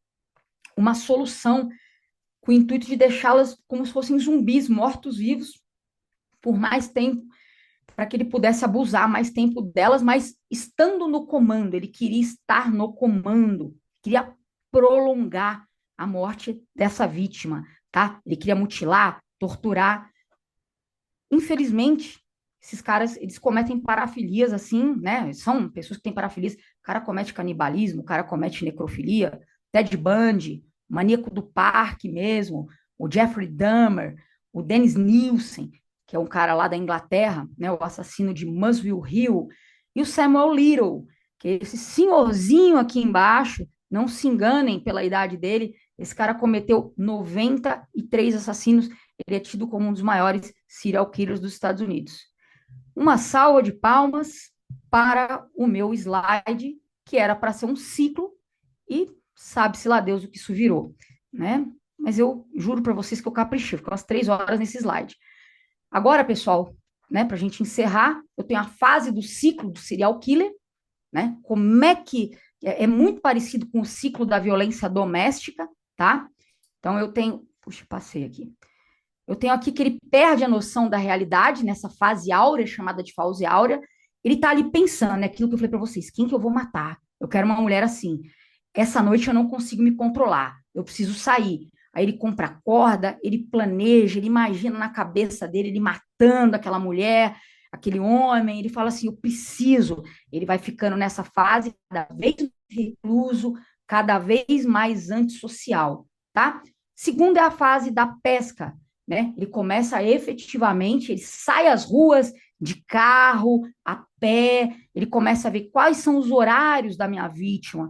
uma solução com o intuito de deixá-las como se fossem zumbis, mortos-vivos, por mais tempo, para que ele pudesse abusar mais tempo delas, mas estando no comando, ele queria estar no comando, queria prolongar a morte dessa vítima, tá? Ele queria mutilar, torturar. Infelizmente, esses caras, eles cometem parafilias assim, né? São pessoas que têm parafilias. O cara comete canibalismo, o cara comete necrofilia, Ted Bundy, Maníaco do Parque mesmo, o Jeffrey Dahmer, o Dennis Nielsen, que é um cara lá da Inglaterra, né? O assassino de Muswell Hill, e o Samuel Little, que é esse senhorzinho aqui embaixo, não se enganem pela idade dele, esse cara cometeu 93 assassinos, ele é tido como um dos maiores serial killers dos Estados Unidos. Uma salva de palmas para o meu slide, que era para ser um ciclo, e sabe-se lá Deus o que isso virou, né? Mas eu juro para vocês que eu caprichei, ficou umas 3 horas nesse slide. Agora, pessoal, né, para a gente encerrar, eu tenho a fase do ciclo do serial killer, né? Como é que é muito parecido com o ciclo da violência doméstica, tá? Então eu tenho, puxa, passei aqui. Eu tenho aqui que ele perde a noção da realidade nessa fase áurea, chamada de fase áurea. Ele tá ali pensando, é aquilo que eu falei para vocês, quem que eu vou matar? Eu quero uma mulher assim. Essa noite eu não consigo me controlar, eu preciso sair. Aí ele compra a corda, ele planeja, ele imagina na cabeça dele, ele matando aquela mulher, aquele homem, ele fala assim, eu preciso. Ele vai ficando nessa fase, cada vez mais recluso, cada vez mais antissocial, tá? Segunda é a fase da pesca, né? Ele começa efetivamente, ele sai às ruas de carro, a pé, ele começa a ver quais são os horários da minha vítima,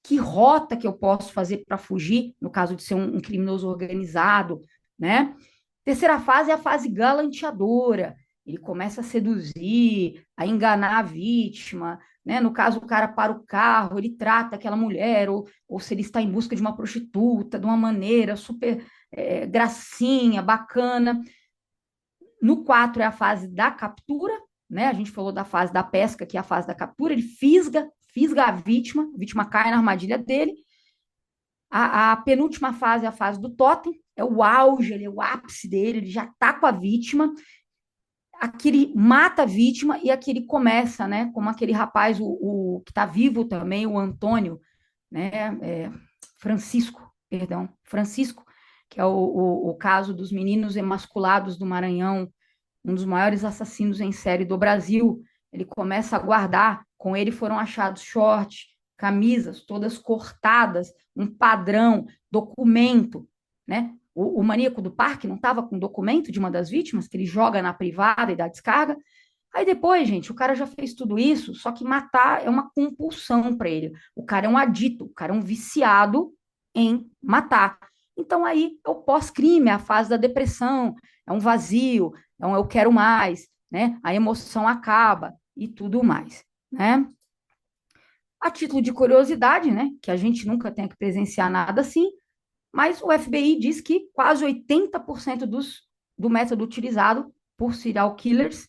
que rota que eu posso fazer para fugir, no caso de ser um criminoso organizado, né? Terceira fase é a fase galanteadora. Ele começa a seduzir, a enganar a vítima, né? No caso, o cara para o carro, ele trata aquela mulher, ou se ele está em busca de uma prostituta, de uma maneira super gracinha, bacana. No 4 é a fase da captura, né? A gente falou da fase da pesca, que é a fase da captura, ele fisga a vítima cai na armadilha dele. A penúltima fase é a fase do totem, é o auge, ele é o ápice dele, ele já tá com a vítima. Aqui ele mata a vítima e aqui ele começa, né? Como aquele rapaz, o que tá vivo também, o Antônio, né? Francisco, que é o caso dos meninos emasculados do Maranhão, um dos maiores assassinos em série do Brasil. Ele começa a guardar, com ele foram achados shorts, camisas, todas cortadas, um padrão, documento, né? O maníaco do parque não estava com documento de uma das vítimas, que ele joga na privada e dá descarga. Aí depois, gente, o cara já fez tudo isso, só que matar é uma compulsão para ele. O cara é um adito, o cara é um viciado em matar. Então aí é o pós-crime, é a fase da depressão, é um vazio, é um eu quero mais, né? A emoção acaba e tudo mais, né? A título de curiosidade, né, que a gente nunca tem que presenciar nada assim, mas o FBI diz que quase 80% do método utilizado por serial killers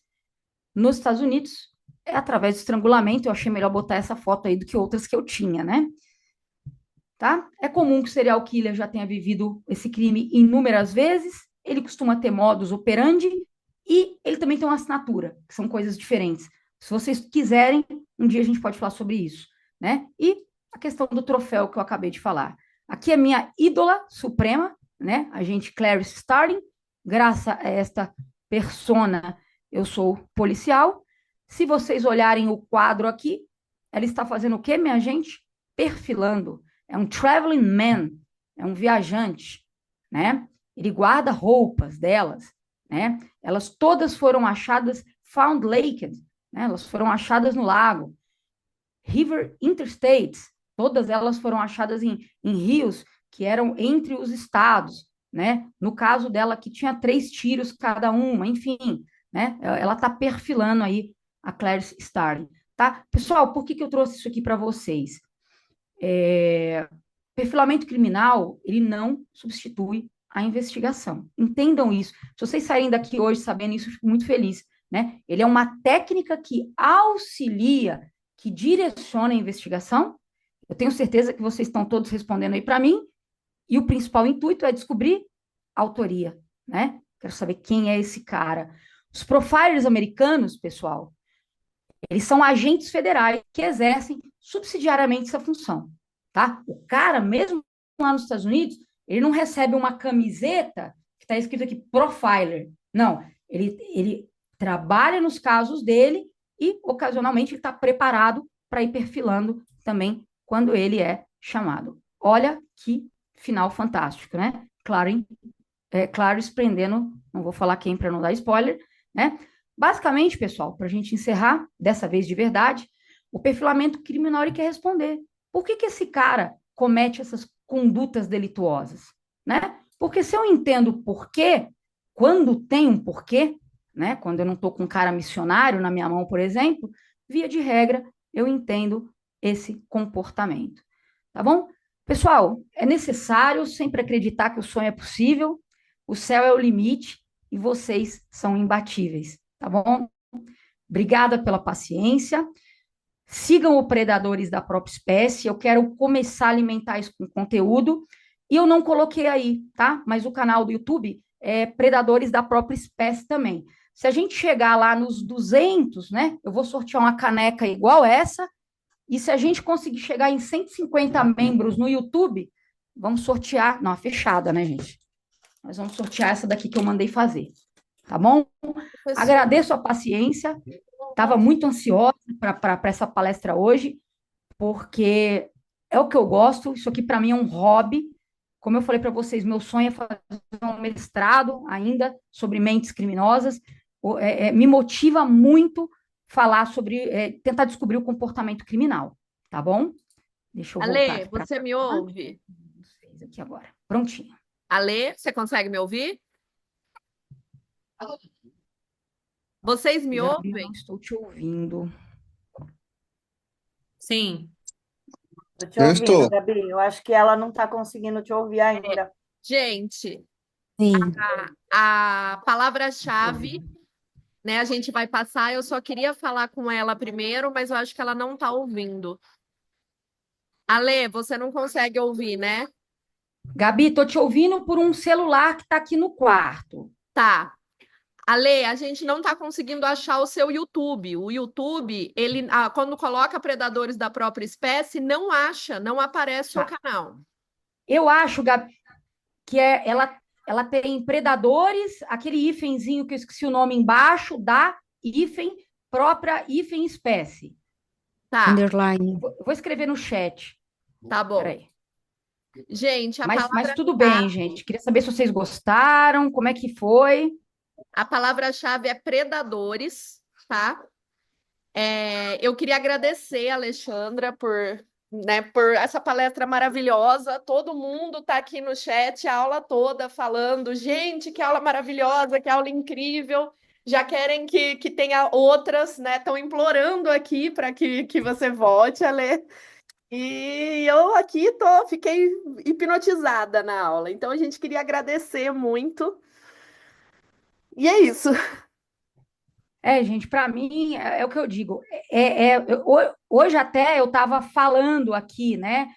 nos Estados Unidos é através do estrangulamento. Eu achei melhor botar essa foto aí do que outras que eu tinha, né? Tá? É comum que o serial killer já tenha vivido esse crime inúmeras vezes, ele costuma ter modus operandi e ele também tem uma assinatura, que são coisas diferentes. Se vocês quiserem, um dia a gente pode falar sobre isso, né? E a questão do troféu que eu acabei de falar. Aqui é minha ídola suprema, né? A gente Clarice Starling. Graças a esta persona, eu sou policial. Se vocês olharem o quadro aqui, ela está fazendo o quê, minha gente? Perfilando. É um traveling man, é um viajante, né? Ele guarda roupas delas, né? Elas todas foram achadas found naked, né? Elas foram achadas no lago. River interstates, todas elas foram achadas em rios que eram entre os estados, né? No caso dela, que tinha 3 tiros cada uma, enfim, né? Ela está perfilando aí a Clarice Starling, tá? Pessoal, por que eu trouxe isso aqui para vocês? Perfilamento criminal, ele não substitui a investigação. Entendam isso. Se vocês saírem daqui hoje sabendo isso, eu fico muito feliz, né? Ele é uma técnica que auxilia, que direciona a investigação. Eu tenho certeza que vocês estão todos respondendo aí para mim, e o principal intuito é descobrir a autoria, né? Quero saber quem é esse cara. Os profilers americanos, pessoal, eles são agentes federais que exercem subsidiariamente essa função, tá? O cara, mesmo lá nos Estados Unidos, ele não recebe uma camiseta que está escrito aqui profiler. Não, ele trabalha nos casos dele e, ocasionalmente, ele está preparado para ir perfilando também quando ele é chamado. Olha que final fantástico, né? Claro, prendendo, não vou falar quem para não dar spoiler, né? Basicamente, pessoal, para a gente encerrar, dessa vez de verdade, o perfilamento criminal ele quer responder. Por que esse cara comete essas condutas delituosas? Né? Porque se eu entendo o porquê, quando tem um porquê, né? Quando eu não estou com um cara missionário na minha mão, por exemplo, via de regra, eu entendo esse comportamento. Tá bom? Pessoal, é necessário sempre acreditar que o sonho é possível, o céu é o limite e vocês são imbatíveis. Tá bom? Obrigada pela paciência. Sigam o Predadores da Própria Espécie. Eu quero começar a alimentar isso com conteúdo. E eu não coloquei aí, tá? Mas o canal do YouTube é Predadores da Própria Espécie também. Se a gente chegar lá nos 200, né? Eu vou sortear uma caneca igual essa. E se a gente conseguir chegar em 150 membros no YouTube, vamos sortear, não, a fechada, né, gente? Nós vamos sortear essa daqui que eu mandei fazer, tá bom? Professor, Agradeço a paciência, estava muito ansiosa para essa palestra hoje, porque é o que eu gosto, isso aqui para mim é um hobby. Como eu falei para vocês, meu sonho é fazer um mestrado ainda sobre mentes criminosas. Me motiva muito falar sobre, tentar descobrir o comportamento criminal, tá bom? Deixa eu voltar Ale, aqui para você me ouve? vocês aqui agora. Prontinho. Ale, você consegue me ouvir? Vocês me Gabi, eu não ouvem? estou te ouvindo. Sim. Tô te Eu ouvindo, estou. Gabi. Eu acho que ela não está conseguindo te ouvir ainda. Gente, Sim. a Tô palavra-chave, ouvindo. né, a gente vai passar. Eu só queria falar com ela primeiro, mas eu acho que ela não está ouvindo. Ale, você não consegue ouvir, né? Gabi, estou te ouvindo por um celular que está aqui no quarto. Tá. Ale, a gente não está conseguindo achar o seu YouTube. O YouTube, ele, quando coloca predadores da própria espécie, não acha, não aparece o seu Tá. canal. Eu acho, Gabi, que ela tem predadores, aquele hífenzinho que eu esqueci o nome embaixo, da hífen, própria hífen espécie. Tá, Underline. Vou escrever no chat. tá bom. Peraí. Gente, Mas tudo bem, gente. Queria saber se vocês gostaram, como é que foi. a palavra-chave é predadores, tá? Eu queria agradecer a Alexandra por, né, por essa palestra maravilhosa. Todo mundo está aqui no chat, a aula toda falando, gente, que aula maravilhosa, que aula incrível. Já querem que tenha outras, né? Estão implorando aqui para que você volte a ler. E eu aqui fiquei hipnotizada na aula. Então a gente queria agradecer muito. E é isso. Gente, para mim é o que eu digo. Hoje até eu estava falando aqui, né?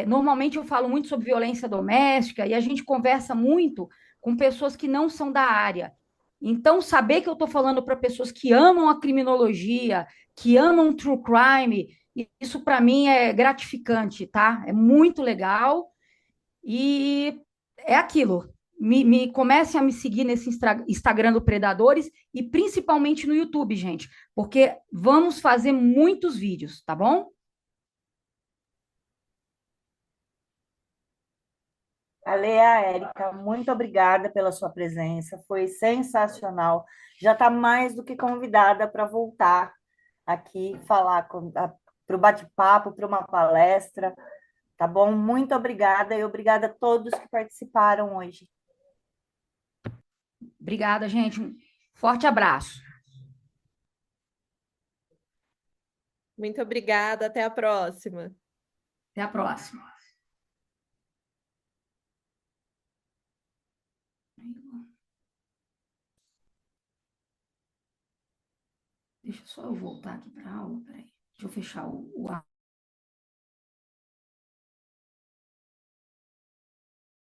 Normalmente eu falo muito sobre violência doméstica e a gente conversa muito com pessoas que não são da área. Então, saber que eu estou falando para pessoas que amam a criminologia, que amam true crime, isso para mim é gratificante, tá? É muito legal. E é aquilo. Comecem a me seguir nesse Instagram do Predadores e principalmente no YouTube, gente, porque vamos fazer muitos vídeos, tá bom? Ale e a Érica, muito obrigada pela sua presença. Foi sensacional. Já está mais do que convidada para voltar aqui falar para o bate-papo, para uma palestra. Tá bom? Muito obrigada e obrigada a todos que participaram hoje. Obrigada, gente. Um forte abraço. Muito obrigada, até a próxima. Até a próxima. Deixa só eu voltar aqui para a aula. Peraí. Deixa eu fechar o